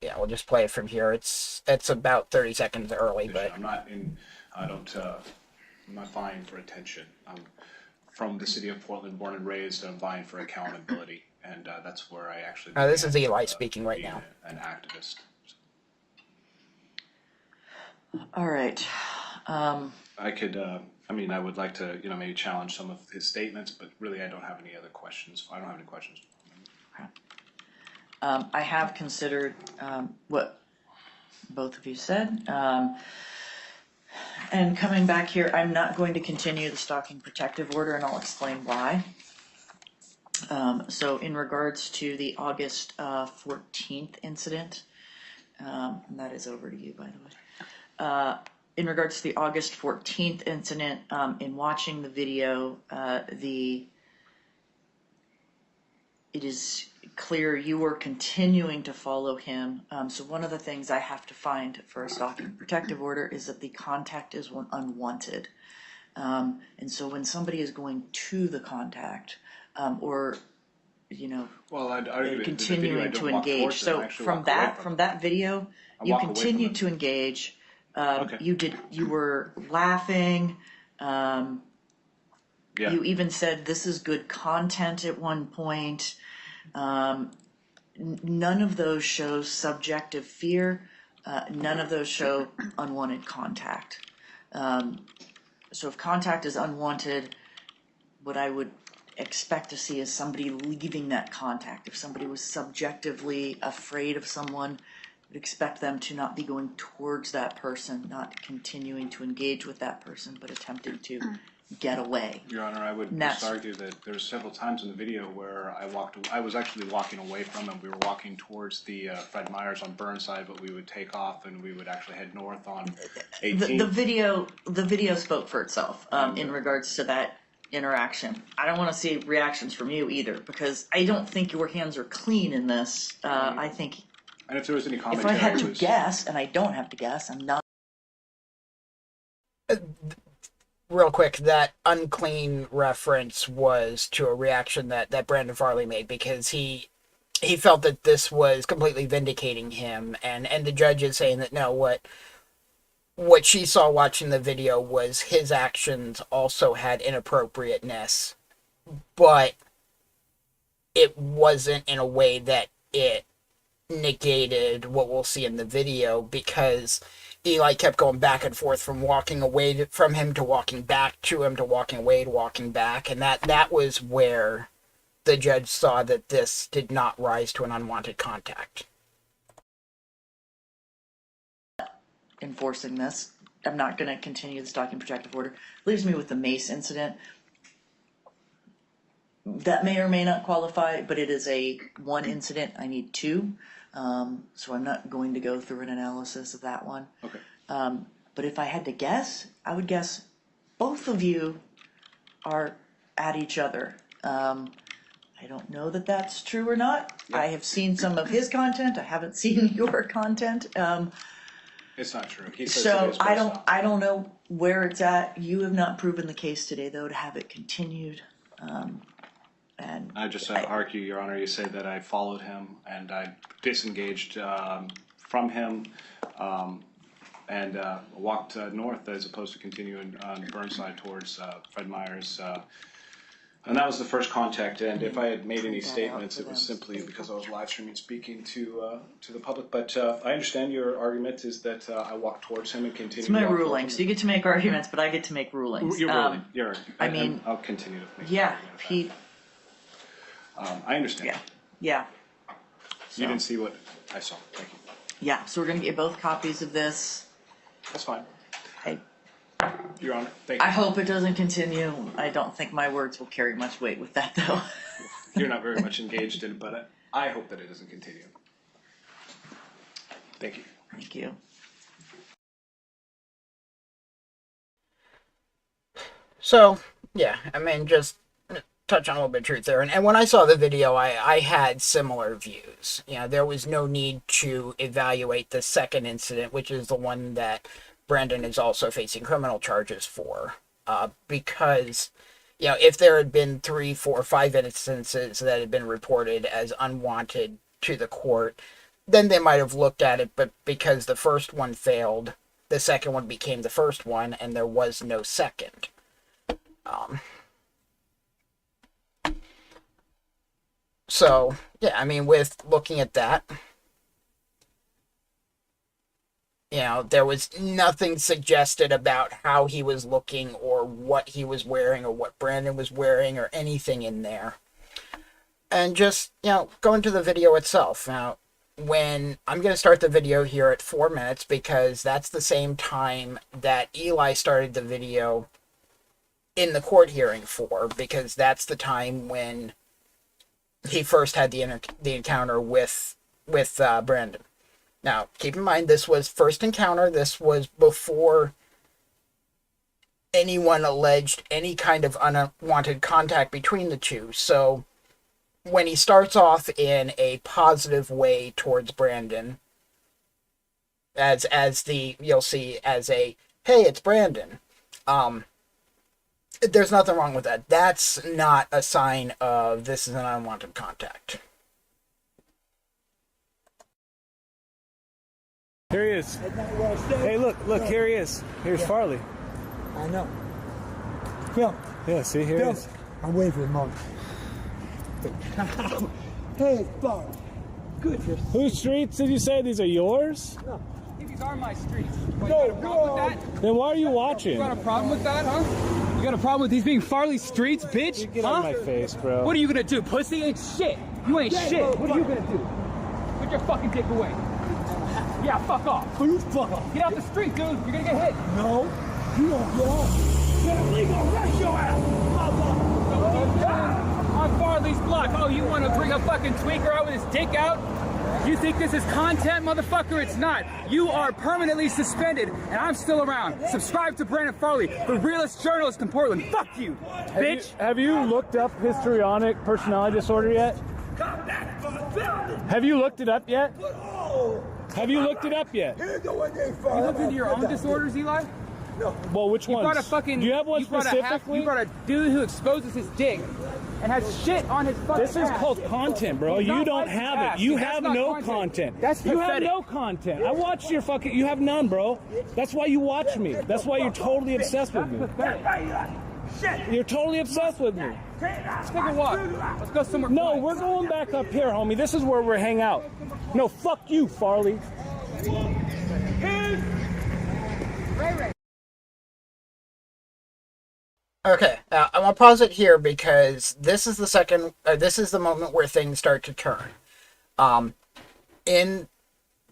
Speaker 1: Yeah, we'll just play it from here. It's about 30 seconds early, but
Speaker 2: I'm not vying for attention. I'm from the city of Portland, born and raised. I'm vying for accountability, and that's where I actually.
Speaker 1: This is Eli speaking right now.
Speaker 2: An activist.
Speaker 3: All right.
Speaker 2: I could I mean, I would like to, maybe challenge some of his statements, but really I don't have any other questions. I don't have any questions.
Speaker 3: I have considered what both of you said. And coming back here, I'm not going to continue the stalking protective order, and I'll explain why. So in regards to the August 14th incident, and that is over to you, by the way. In regards to the August 14th incident, in watching the video, it is clear you were continuing to follow him. So one of the things I have to find for a stalking protective order is that the contact is unwanted. And so when somebody is going to the contact, or continuing to engage. So from that video, you continued to engage.
Speaker 2: Okay.
Speaker 3: You were laughing.
Speaker 2: Yeah.
Speaker 3: You even said this is good content at one point. None of those show subjective fear. None of those show unwanted contact. So if contact is unwanted, what I would expect to see is somebody leaving that contact. If somebody was subjectively afraid of someone, I'd expect them to not be going towards that person, not continuing to engage with that person, but attempting to get away.
Speaker 2: Your Honor, I would just argue that there's several times in the video where I was actually walking away from him. We were walking towards the Fred Meyers on Burnside, but we would take off and we would actually head north on 18.
Speaker 3: The video spoke for itself in regards to that interaction. I don't want to see reactions from you either, because I don't think your hands are clean in this. I think.
Speaker 2: And if there was any commentary,
Speaker 3: if I had to guess, and I don't have to guess, I'm not.
Speaker 1: Real quick, that unclean reference was to a reaction that Brandon Farley made, because he felt that this was completely vindicating him, and the judge is saying that no, what she saw watching the video was his actions also had inappropriateness, but it wasn't in a way that it negated what we'll see in the video, because Eli kept going back and forth from walking away from him to walking back to him to walking away to walking back, and that was where the judge saw that this did not rise to an unwanted contact.
Speaker 3: Enforcing this, I'm not going to continue the stalking protective order. Leaves me with the Mace incident. That may or may not qualify, but it is one incident. I need two. So I'm not going to go through an analysis of that one.
Speaker 2: Okay.
Speaker 3: But if I had to guess, I would guess both of you are at each other. I don't know that that's true or not. Yep. I have seen some of his content. I haven't seen your content.
Speaker 2: It's not true. He says
Speaker 3: so I don't know where it's at. You have not proven the case today, though, to have it continued. And
Speaker 2: I just argue, Your Honor, you say that I followed him and I disengaged from him and walked north as opposed to continuing on Burnside towards Fred Meyers. And that was the first contact. And if I had made any statements, it was simply because I was live streaming speaking to the public. But I understand your argument is that I walked towards him and continued.
Speaker 3: It's my ruling. So you get to make arguments, but I get to make rulings.
Speaker 2: You're ruling. I'll continue to make
Speaker 3: yeah, Pete.
Speaker 2: I understand.
Speaker 3: Yeah.
Speaker 2: So. You didn't see what I saw. Thank you.
Speaker 3: Yeah, so we're going to get both copies of this.
Speaker 2: That's fine.
Speaker 3: Hey.
Speaker 2: Your Honor, thank you.
Speaker 3: I hope it doesn't continue. I don't think my words will carry much weight with that, though.
Speaker 2: You're not very much engaged in it, but I hope that it doesn't continue. Thank you.
Speaker 3: Thank you.
Speaker 1: So, yeah, I mean, just touch on a little bit of truth there. And when I saw the video, I had similar views. You know, there was no need to evaluate the second incident, which is the one that Brandon is also facing criminal charges for. Because, you know, if there had been 3, 4, 5 instances that had been reported as unwanted to the court, then they might have looked at it. But because the first one failed, the second one became the first one, and there was no second. So, yeah, I mean, with looking at that, There was nothing suggested about how he was looking or what he was wearing or what Brandon was wearing or anything in there. And just, go into the video itself. Now, when I'm going to start the video here at 4 minutes because that's the same time that Eli started the video in the court hearing for, because that's the time when he first had the encounter with Brandon. Now, keep in mind, this was first encounter. This was before anyone alleged any kind of unwanted contact between the two. So, when he starts off in a positive way towards Brandon, you'll see as a, hey, it's Brandon, there's nothing wrong with that. That's not a sign of this is an unwanted contact.
Speaker 4: Here he is. Hey, look, here he is. Here's Farley.
Speaker 5: I know. Phil.
Speaker 4: Yeah, see, here he is.
Speaker 5: I'm waiting for the moment. Hey, Bob. Good.
Speaker 4: Whose streets did you say these are yours?
Speaker 5: No.
Speaker 6: These are my streets. What, you got a problem with that?
Speaker 4: Then why are you watching?
Speaker 6: You got a problem with that, huh? You got a problem with these being Farley streets, bitch?
Speaker 4: Get out of my face, bro.
Speaker 6: What are you gonna do, pussy? Ain't shit. You ain't shit. What are you gonna do? Put your fucking dick away. Yeah, fuck off.
Speaker 5: Who you fuck off?
Speaker 6: Get out the street, dude. You're gonna get hit.
Speaker 5: No. You don't get off. Yeah, we gonna rush your ass.
Speaker 6: On Farley's block. Oh, you wanna bring a fucking tweaker out with his dick out? You think this is content, motherfucker? It's not. You are permanently suspended, and I'm still around. Subscribe to Brandon Farley, the realest journalist in Portland. Fuck you, bitch.
Speaker 4: Have you looked up histrionic personality disorder yet? Have you looked it up yet? Have you looked it up yet?
Speaker 6: You looked into your own disorders, Eli?
Speaker 5: No.
Speaker 4: Well, which ones?
Speaker 6: Brought a fucking,
Speaker 4: do you have one specifically?
Speaker 6: You brought a dude who exposes his dick and has shit on his fucking
Speaker 4: This is
Speaker 6: ass.
Speaker 4: called content, bro.
Speaker 6: He's
Speaker 4: You
Speaker 6: not
Speaker 4: don't
Speaker 6: like his
Speaker 4: have
Speaker 6: ass.
Speaker 4: it. You
Speaker 6: That's
Speaker 4: have
Speaker 6: not
Speaker 4: no content.
Speaker 6: That's
Speaker 4: You have
Speaker 6: pathetic.
Speaker 4: no content. I watched your fucking. You have none, bro. That's why you watch me. That's why you're totally obsessed with me. You're totally obsessed with me.
Speaker 6: Let's take a walk. Let's go somewhere.
Speaker 4: No,
Speaker 6: quiet.
Speaker 4: we're going back up here, homie. This is where we're hang out. No, fuck you, Farley.
Speaker 1: Okay, I'm gonna pause it here because this is the moment where things start to turn. In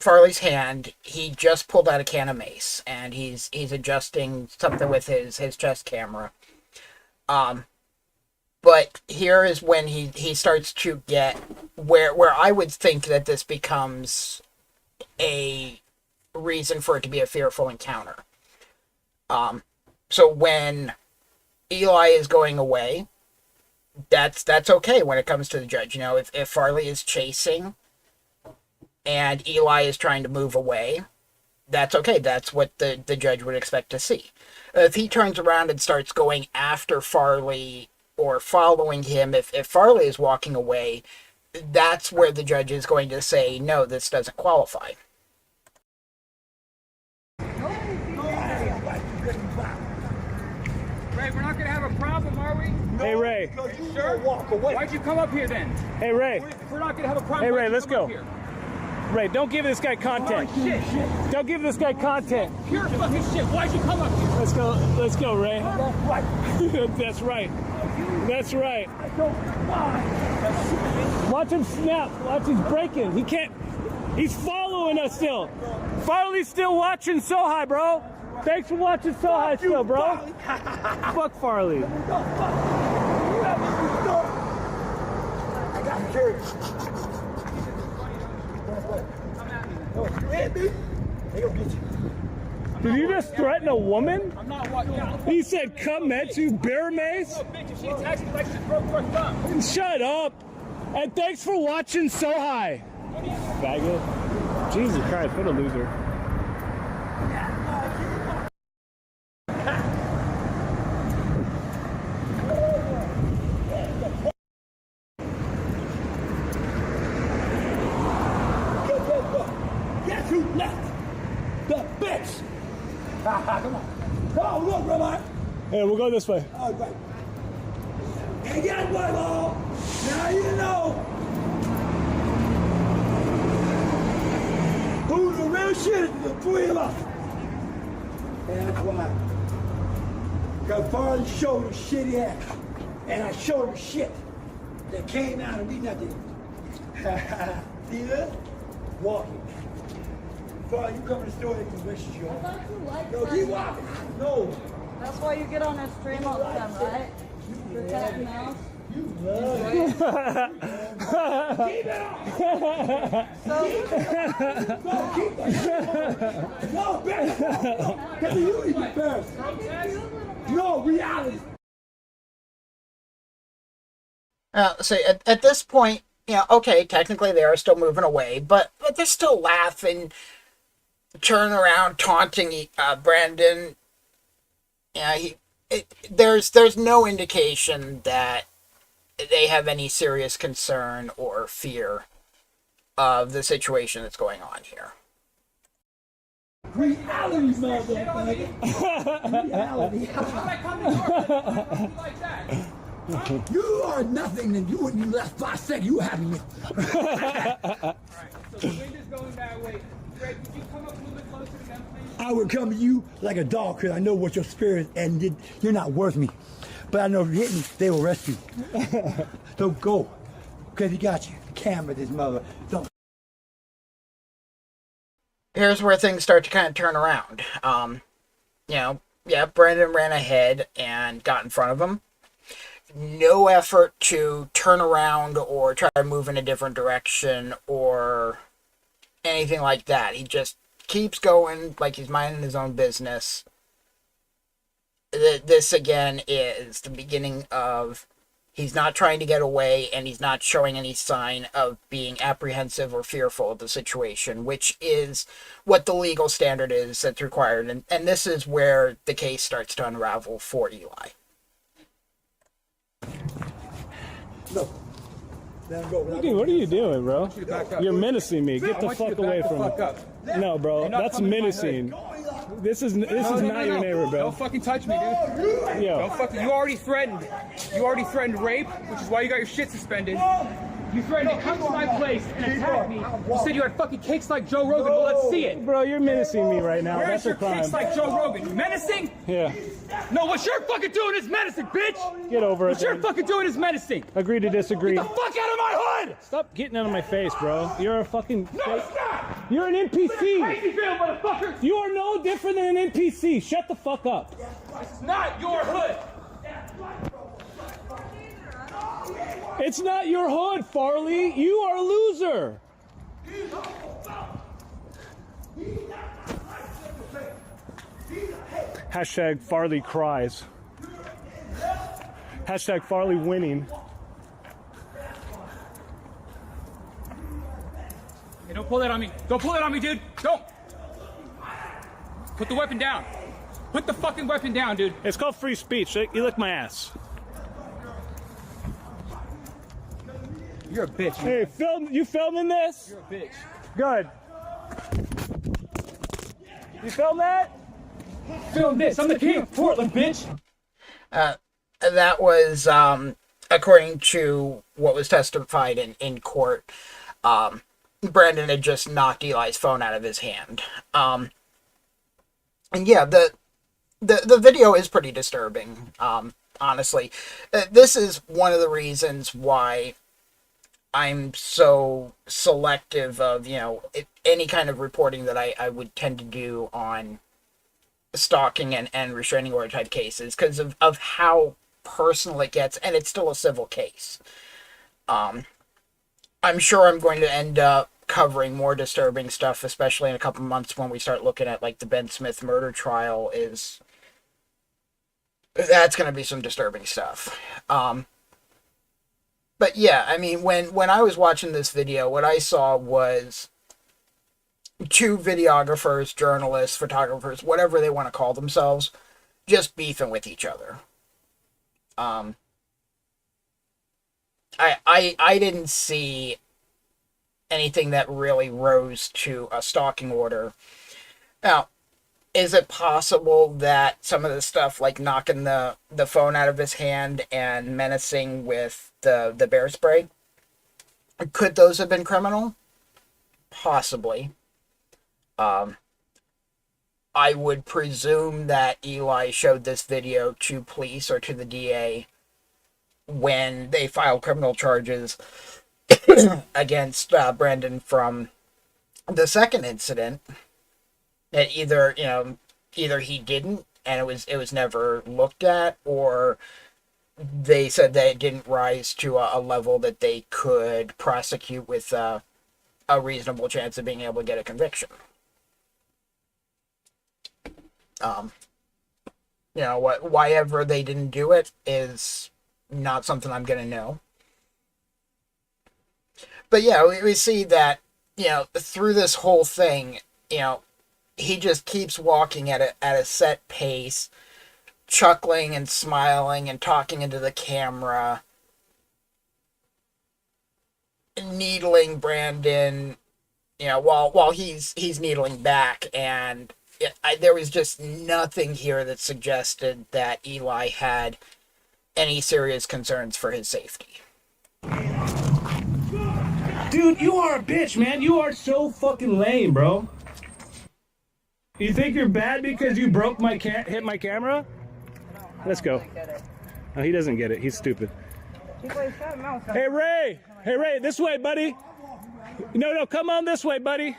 Speaker 1: Farley's hand, he just pulled out a can of mace, and he's adjusting something with his chest camera. But here is when he starts to get where I would think that this becomes a reason for it to be a fearful encounter. So when Eli is going away, that's okay when it comes to the judge. If Farley is chasing and Eli is trying to move away, that's okay. That's what the judge would expect to see. If he turns around and starts going after Farley or following him, if Farley is walking away, that's where the judge is going to say, no, this doesn't qualify.
Speaker 6: Ray, we're not gonna have a problem, are we?
Speaker 4: Hey, Ray.
Speaker 5: You sure? Walk away.
Speaker 6: Why'd you come up here then?
Speaker 4: Hey, Ray.
Speaker 6: If we're not gonna have a problem.
Speaker 4: Hey, Ray,
Speaker 6: why'd you
Speaker 4: let's
Speaker 6: come up
Speaker 4: go.
Speaker 6: here?
Speaker 4: Ray, don't give this guy content.
Speaker 6: Oh, shit.
Speaker 4: Don't give this guy content.
Speaker 6: Pure fucking shit. Why'd you come up here?
Speaker 4: Let's go, Ray. That's right. That's right. Watch him snap. Watch him breaking. He can't. He's following us still. Farley's still watching So High, bro. Thanks for watching So High still, bro. Fuck Farley.
Speaker 5: I got curious. You hit me? They gonna get you.
Speaker 4: Did you just threaten a woman?
Speaker 6: I'm not watching.
Speaker 4: He said, come at you, bear mace?
Speaker 6: Bitch, if she attacks me like she broke her thumb.
Speaker 4: Shut up. And thanks for watching So High. Faggot. Jesus Christ, what a loser.
Speaker 5: Guess who left? The bitch! Come on. Come on, look, Rabbi.
Speaker 4: Hey, we'll go this way.
Speaker 5: All right. And guess what, all? Now you know who the real shit is the three of us. And that's why. Because Farley showed his shitty ass. And I showed him shit that came out of me nothing. See this? Walking. Farley, you come to the store and you wish you.
Speaker 7: I thought you liked
Speaker 5: No, keep walking. No.
Speaker 7: That's why you get on this stream all the time, right? For cat and mouse.
Speaker 5: You love it. Keep it on. No, keep it. No, better. Because you even first. No, reality.
Speaker 1: So at this point, okay, technically they are still moving away, but they're still laughing, turning around, taunting Brandon. There's no indication that they have any serious concern or fear of the situation that's going on here.
Speaker 5: Reality, motherfucker. Reality. You are nothing, and you wouldn't even last 5 seconds. You had me.
Speaker 6: So the wind is going that way. Greg, could you come up a little bit closer to them, please?
Speaker 5: I would come to you like a dog because I know what your spirit is, and you're not worth me. But I know if you hit me, they will rescue you. So go, because he got you. Camera this mother. Don't.
Speaker 1: Here's where things start to kind of turn around. Brandon ran ahead and got in front of him. No effort to turn around or try to move in a different direction or anything like that. He just keeps going like he's minding his own business. This, again, is the beginning of he's not trying to get away and he's not showing any sign of being apprehensive or fearful of the situation, which is what the legal standard is that's required. And this is where the case starts to unravel for Eli.
Speaker 5: No. Let him go.
Speaker 4: Dude, what are you doing, bro?
Speaker 6: You to back up.
Speaker 4: You're menacing me. Get
Speaker 6: I
Speaker 4: the
Speaker 6: want you
Speaker 4: fuck
Speaker 6: to
Speaker 4: away
Speaker 6: back the
Speaker 4: from me.
Speaker 6: fuck up.
Speaker 4: No, bro,
Speaker 6: You're not
Speaker 4: that's
Speaker 6: coming to my
Speaker 4: menacing. This is
Speaker 6: No,
Speaker 4: not your neighbor, bro.
Speaker 6: Don't fucking touch me, dude.
Speaker 4: Yo.
Speaker 6: Don't fucking. You already threatened rape, which is why you got your shit suspended. You threatened to come to my place and attack me. You said you had fucking cakes like Joe Rogan. Well, let's see it.
Speaker 4: Bro, you're menacing me right now.
Speaker 6: Where's
Speaker 4: That's a
Speaker 6: your
Speaker 4: crime.
Speaker 6: cakes like Joe Rogan? Menacing?
Speaker 4: Yeah.
Speaker 6: No, what you're fucking doing is menacing, bitch.
Speaker 4: Get over it.
Speaker 6: What you're
Speaker 4: then.
Speaker 6: fucking doing is menacing.
Speaker 4: Agree to disagree.
Speaker 6: Get the fuck out of my hood!
Speaker 4: Stop getting out of my face, bro. You're a fucking.
Speaker 6: No, it's not.
Speaker 4: You're an
Speaker 6: Crazy
Speaker 4: NPC.
Speaker 6: bill, motherfucker.
Speaker 4: You are no different than an NPC. Shut the fuck up.
Speaker 6: It's not your hood.
Speaker 4: It's not your hood, Farley. You are a loser. Hashtag Farley cries. Hashtag Farley winning.
Speaker 6: Hey, don't pull that on me. Don't pull that on me, dude. Don't. Put the weapon down. Put the fucking weapon down, dude.
Speaker 4: It's called free speech. You lick my ass.
Speaker 6: You're a bitch.
Speaker 4: Hey, you filming this?
Speaker 6: You're a bitch.
Speaker 4: Good. You film that?
Speaker 6: Film this. I'm the king of Portland, bitch.
Speaker 1: That was, according to what was testified in court, Brandon had just knocked Eli's phone out of his hand. And yeah, the video is pretty disturbing, honestly. This is one of the reasons why I'm so selective of, any kind of reporting that I would tend to do on stalking and restraining order type cases, because of how personal it gets, and it's still a civil case. I'm sure I'm going to end up covering more disturbing stuff, especially in a couple months when we start looking at like the Ben Smith murder trial. That's going to be some disturbing stuff. But yeah, I mean, when I was watching this video, what I saw was two videographers, journalists, photographers, whatever they want to call themselves, just beefing with each other. I didn't see anything that really rose to a stalking order. Now, is it possible that some of the stuff, like knocking the phone out of his hand and menacing with the bear spray, could those have been criminal? Possibly. I would presume that Eli showed this video to police or to the DA when they filed criminal charges against Brandon from the second incident. That either he didn't and it was never looked at, or they said that it didn't rise to a level that they could prosecute with a reasonable chance of being able to get a conviction. Why ever they didn't do it is not something I'm going to know. But yeah, we see that, through this whole thing, he just keeps walking at a set pace, chuckling and smiling and talking into the camera, needling Brandon, while he's needling back, and there was just nothing here that suggested that Eli had any serious concerns for his safety.
Speaker 4: Dude, you are a bitch, man. You are so fucking lame, bro. You think you're bad because you broke hit my camera? Let's go. No, he doesn't get it. He's stupid. Hey, Ray. Hey, Ray, this way, buddy. No, come on this way, buddy.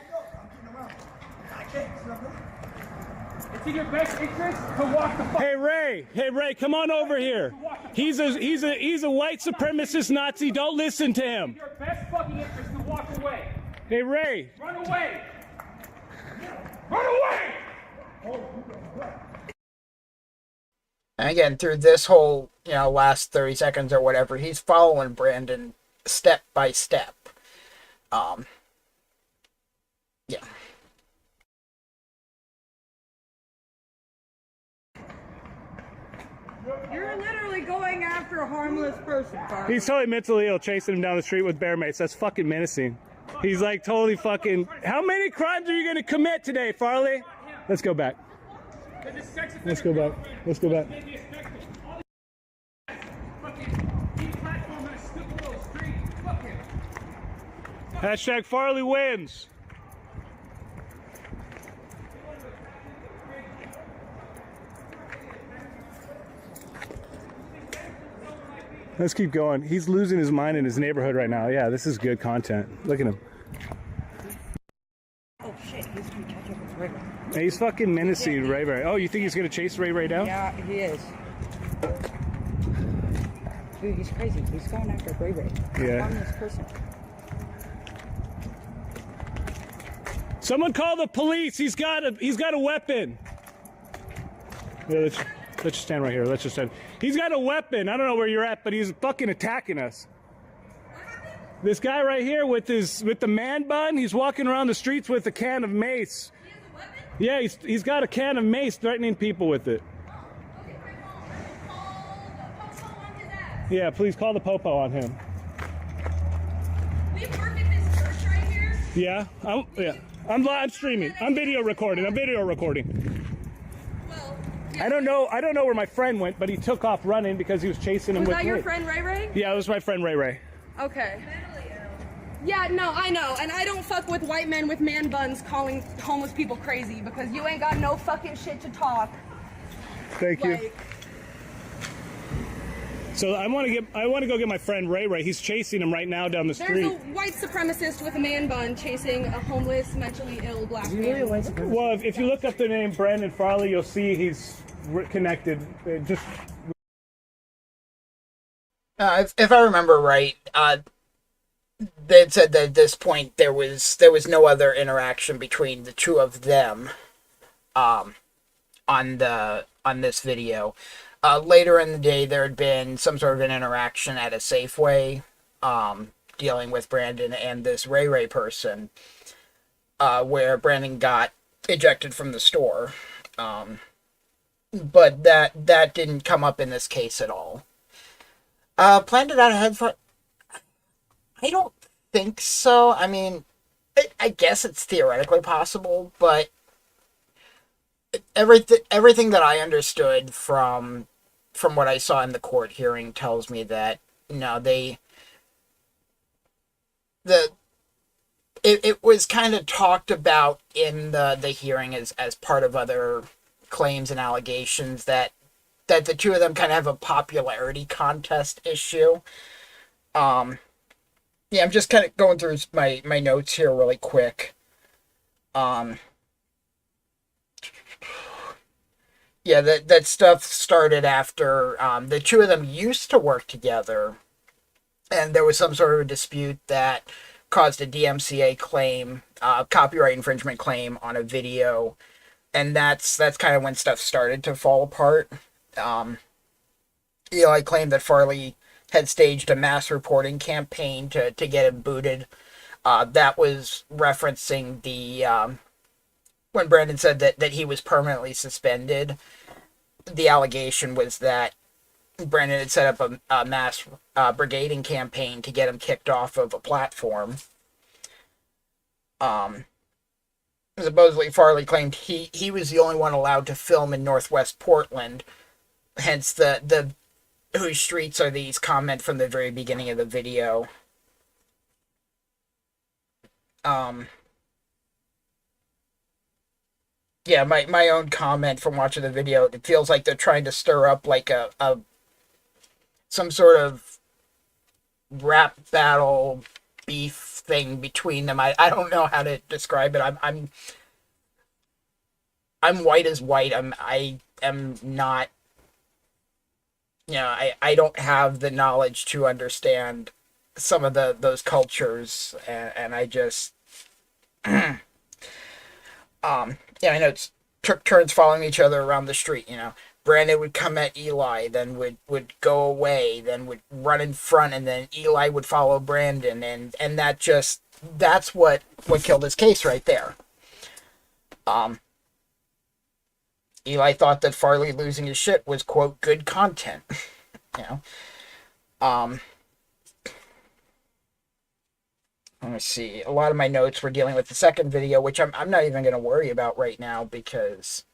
Speaker 6: It's in your best interest to walk the fuck.
Speaker 4: Hey, Ray, come on over here. He's a white supremacist Nazi. Don't listen to him.
Speaker 6: It's your best fucking interest to walk away.
Speaker 4: Hey, Ray.
Speaker 6: Run away. Run away!
Speaker 1: And again, through this whole, last 30 seconds or whatever, he's following Brandon step by step. Yeah.
Speaker 7: You're literally going after a harmless person, Farley.
Speaker 4: He's totally mentally ill, chasing him down the street with bear mates. That's fucking menacing. He's like totally fucking... How many crimes are you going to commit today, Farley? Let's go back. Let's go back. Let's go back. Hashtag Farley wins. Let's keep going. He's losing his mind in his neighborhood right now. Yeah, this is good content. Look at him.
Speaker 7: Oh shit, he's gonna catch up with Ray.
Speaker 4: Hey, he's fucking menacing Ray Ray. Oh, you think he's gonna chase Ray Ray down?
Speaker 7: Yeah, he is. Dude, he's crazy. He's going after Ray Ray.
Speaker 4: Yeah.
Speaker 7: Harmless person.
Speaker 4: Someone call the police. He's got a weapon. Yeah, let's just stand right here. Let's just stand. He's got a weapon. I don't know where you're at, but he's fucking attacking us. This guy right here with the man bun, he's walking around the streets with a can of mace.
Speaker 8: He has a weapon?
Speaker 4: Yeah, he's got a can of mace threatening people with it.
Speaker 8: Okay, right on. Let's call the popo on his ass.
Speaker 4: Yeah, please call the popo on him.
Speaker 8: We work at this church right here.
Speaker 4: Yeah, I'm streaming. I'm video recording.
Speaker 8: Well,
Speaker 4: I don't know where my friend went, but he took off running because he was chasing him
Speaker 8: was
Speaker 4: with
Speaker 8: that your
Speaker 4: me.
Speaker 8: friend Ray Ray?
Speaker 4: Yeah, it was my friend Ray Ray.
Speaker 8: Okay. Yeah, no, I know. And I don't fuck with white men with man buns calling homeless people crazy because you ain't got no fucking shit to talk.
Speaker 4: Thank you.
Speaker 8: Like,
Speaker 4: So I want to go get my friend Ray Ray. He's chasing him right now down the
Speaker 8: there's
Speaker 4: street.
Speaker 8: a white supremacist with a man bun chasing a homeless, mentally ill black man.
Speaker 4: Well, if you look up the name Brandon Farley, you'll see he's connected. Just
Speaker 1: If I remember right, they had said that at this point there was no other interaction between the two of them, on this video. Later in the day, there had been some sort of an interaction at a Safeway, dealing with Brandon and this Ray Ray person, where Brandon got ejected from the store. But that didn't come up in this case at all. Planned it out ahead for... I don't think so. I mean, I guess it's theoretically possible, but everything that I understood from what I saw in the court hearing tells me that, no, it was kind of talked about in the hearing as part of other claims and allegations that the two of them kind of have a popularity contest issue. Um, yeah, I'm just kind of going through my notes here really quick. Um, yeah, that stuff started after the two of them used to work together, and there was some sort of a dispute that caused a DMCA claim, copyright infringement claim on a video, and that's kind of when stuff started to fall apart. Um, Eli claimed that Farley had staged a mass reporting campaign to get him booted. That was referencing the when Brandon said that he was permanently suspended. The allegation was that Brandon had set up a mass brigading campaign to get him kicked off of a platform. Um, Supposedly Farley claimed he was the only one allowed to film in Northwest Portland, hence the whose streets are these comment from the very beginning of the video. Um, yeah, my own comment from watching the video, it feels like they're trying to stir up like a some sort of rap battle beef thing between them. I don't know how to describe it. I'm white as white. I am not, I don't have the knowledge to understand some of those cultures, and I just yeah, I know it's took turns following each other around the street. Brandon would come at Eli, then would go away, then would run in front, and then Eli would follow Brandon, and that's what killed his case right there. Eli thought that Farley losing his shit was, quote, good content. you know. Um, Let me see. A lot of my notes were dealing with the second video, which I'm not even going to worry about right now because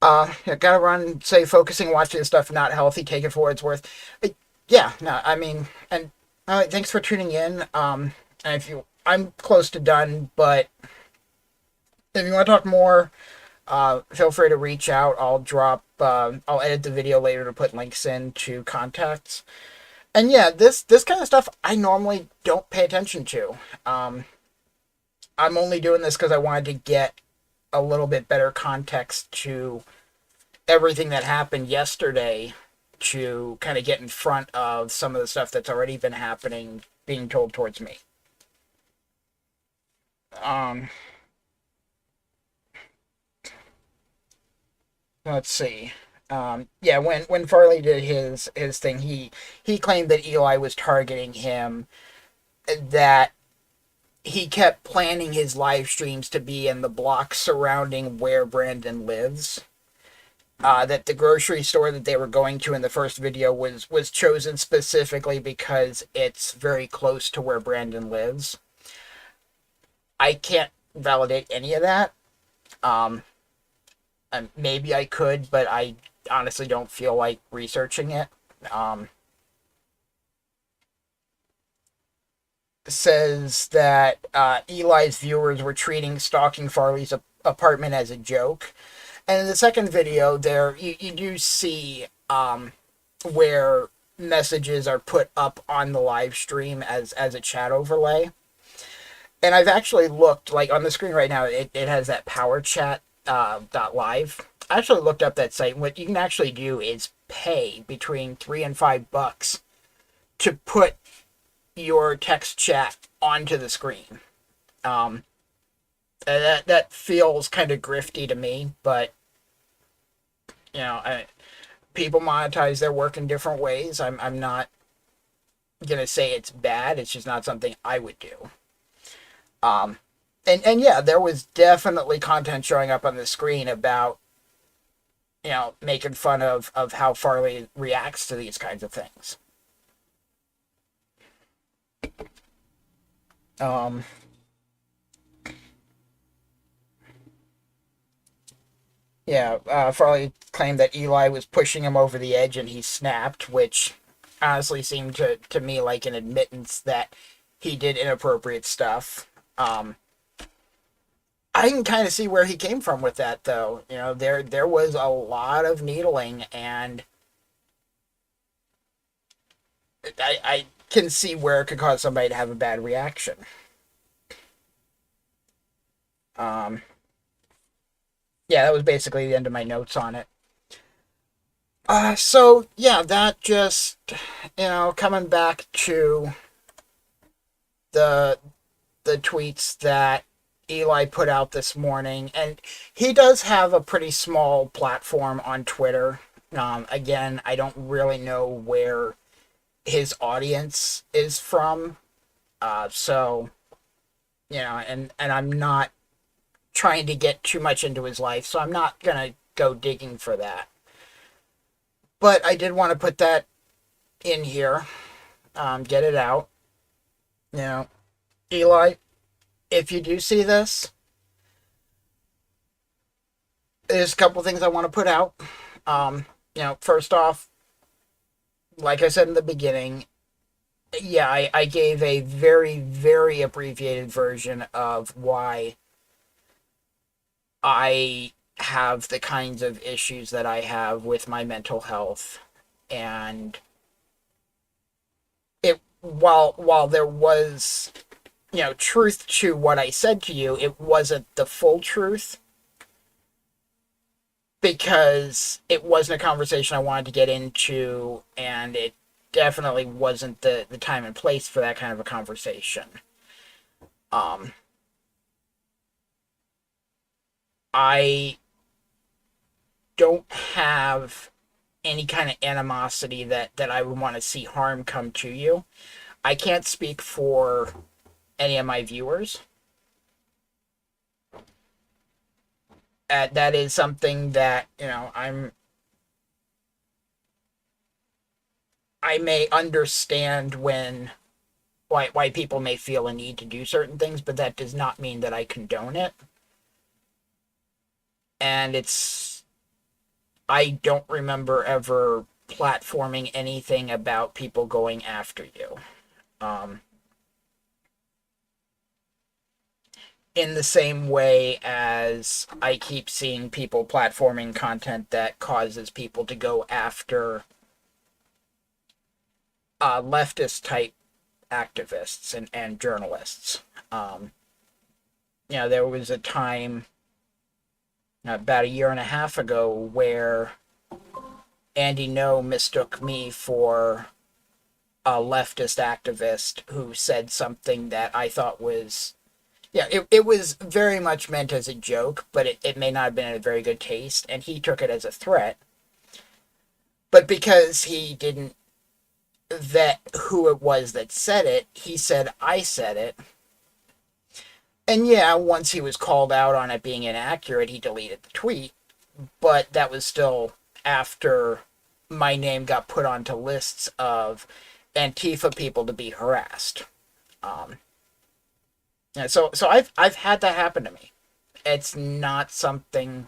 Speaker 1: I gotta run, say, focusing, watching stuff not healthy, take it for what it's worth. Yeah, no, I mean, and thanks for tuning in. And I'm close to done, but if you want to talk more, feel free to reach out. I'll edit the video later to put links in to contacts. And yeah, this kind of stuff I normally don't pay attention to. I'm only doing this because I wanted to get a little bit better context to everything that happened yesterday to kind of get in front of some of the stuff that's already been happening, being told towards me. Let's see. Yeah, when Farley did his thing, he claimed that Eli was targeting him, that he kept planning his live streams to be in the block surrounding where Brandon lives. That the grocery store that they were going to in the first video was chosen specifically because it's very close to where Brandon lives. I can't validate any of that. Maybe I could, but I honestly don't feel like researching it. Says that Eli's viewers were treating stalking Farley's apartment as a joke. And in the second video, there you do see where messages are put up on the live stream as a chat overlay. And I've actually looked, like on the screen right now, it has that power chat .live. I actually looked up that site. What you can actually do is pay between $3 and $5 to put your text chat onto the screen. That feels kind of grifty to me, but people monetize their work in different ways. I'm not gonna say it's bad. It's just not something I would do. And yeah, there was definitely content showing up on the screen about making fun of how Farley reacts to these kinds of things. Farley claimed that Eli was pushing him over the edge and he snapped, which honestly seemed to me like an admittance that he did inappropriate stuff. I can kind of see where he came from with that, though. You know, there was a lot of needling, and I can see where it could cause somebody to have a bad reaction. Yeah, that was basically the end of my notes on it. So yeah, that just, coming back to the tweets that Eli put out this morning, and he does have a pretty small platform on Twitter. Again, I don't really know where his audience is from, so and I'm not trying to get too much into his life, so I'm not gonna go digging for that. But I did want to put that in here, get it out. Eli, if you do see this, there's a couple things I want to put out. First off, like I said in the beginning, yeah, I gave a very, very abbreviated version of why I have the kinds of issues that I have with my mental health. And while there was, truth to what I said to you, it wasn't the full truth, because it wasn't a conversation I wanted to get into, and it definitely wasn't the time and place for that kind of a conversation. I don't have any kind of animosity that I would want to see harm come to you. I can't speak for any of my viewers. That is something that, I may understand why people may feel a need to do certain things, but that does not mean that I condone it. And I don't remember ever platforming anything about people going after you. In the same way as I keep seeing people platforming content that causes people to go after leftist type activists and journalists. There was a time about a year and a half ago where Andy No mistook me for a leftist activist who said something that I thought was, it was very much meant as a joke, but it may not have been in a very good taste, and he took it as a threat. But because he didn't vet who it was that said it, he said I said it. And yeah, once he was called out on it being inaccurate, he deleted the tweet. But that was still after my name got put onto lists of Antifa people to be harassed. So I've had that happen to me. It's not something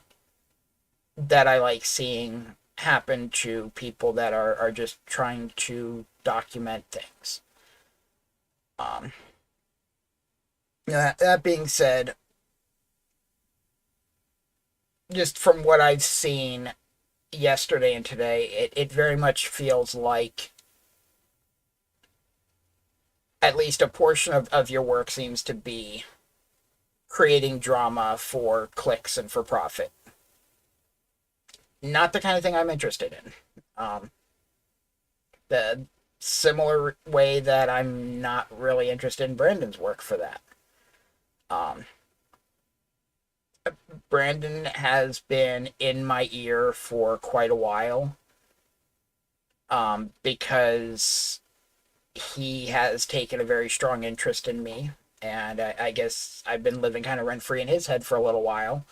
Speaker 1: that I like seeing happen to people that are just trying to document things. That being said, just from what I've seen yesterday and today, it very much feels like at least a portion of your work seems to be creating drama for clicks and for profit. Not the kind of thing I'm interested in. The similar way that I'm not really interested in Brandon's work for that. Brandon has been in my ear for quite a while, because he has taken a very strong interest in me, and I guess I've been living kind of rent-free in his head for a little while.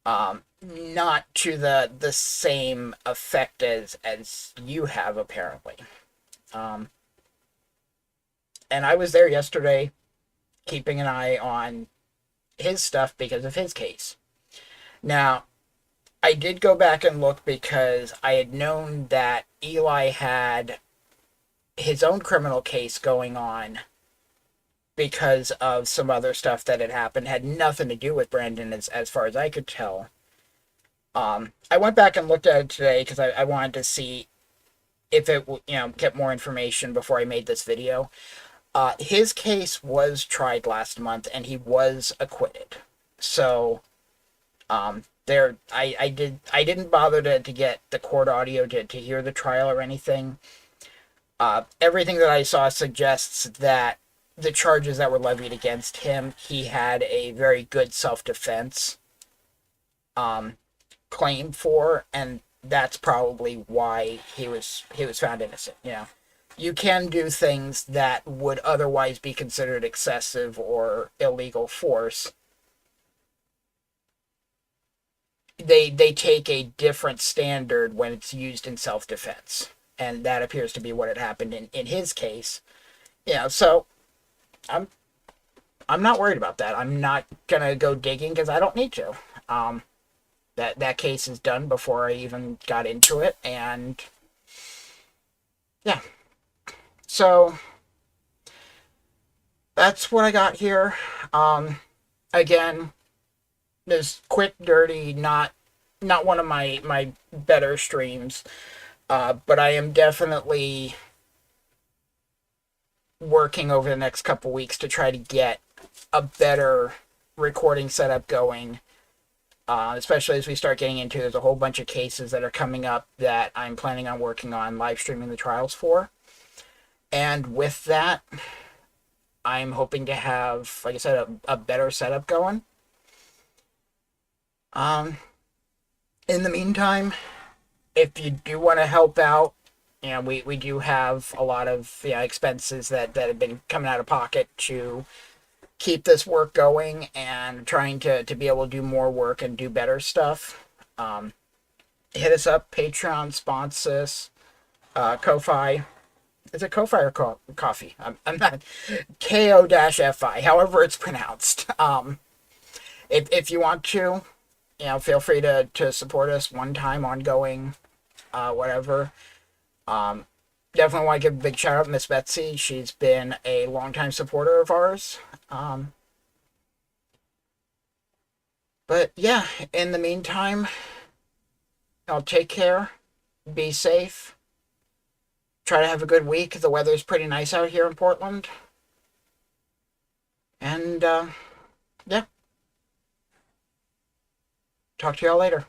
Speaker 1: Not to the same effect as you have, apparently. And I was there yesterday, keeping an eye on his stuff because of his case. Now, I did go back and look because I had known that Eli had his own criminal case going on because of some other stuff that had happened. Had nothing to do with Brandon as far as I could tell. I went back and looked at it today because I wanted to see if it, get more information before I made this video. His case was tried last month and he was acquitted. So, I didn't bother to get the court audio to hear the trial or anything. Everything that I saw suggests that the charges that were levied against him, he had a very good self-defense claim for, and that's probably why he was found innocent. You can do things that would otherwise be considered excessive or illegal force. They take a different standard when it's used in self-defense, and that appears to be what had happened in his case. So I'm not worried about that. I'm not gonna go digging because I don't need to. That case is done before I even got into it, and yeah. So that's what I got here. Again, this quick, dirty, not one of my better streams, but I am definitely working over the next couple weeks to try to get a better recording setup going. Especially as we start getting into, there's a whole bunch of cases that are coming up that I'm planning on working on live streaming the trials for. And with that, I'm hoping to have, like I said, a better setup going. In the meantime, if you do want to help out, we do have a lot of expenses that have been coming out of pocket to keep this work going and trying to be able to do more work and do better stuff. Hit us up, Patreon, sponsors, Ko-Fi. Is it Ko-Fi or Coffee? I'm not. KO-FI, however it's pronounced. If you want to, feel free to support us one time, ongoing, whatever. Definitely want to give a big shout out to Miss Betsy. She's been a longtime supporter of ours. But yeah, in the meantime, I'll take care, be safe, try to have a good week. The weather's pretty nice out here in Portland. And yeah, talk to y'all later.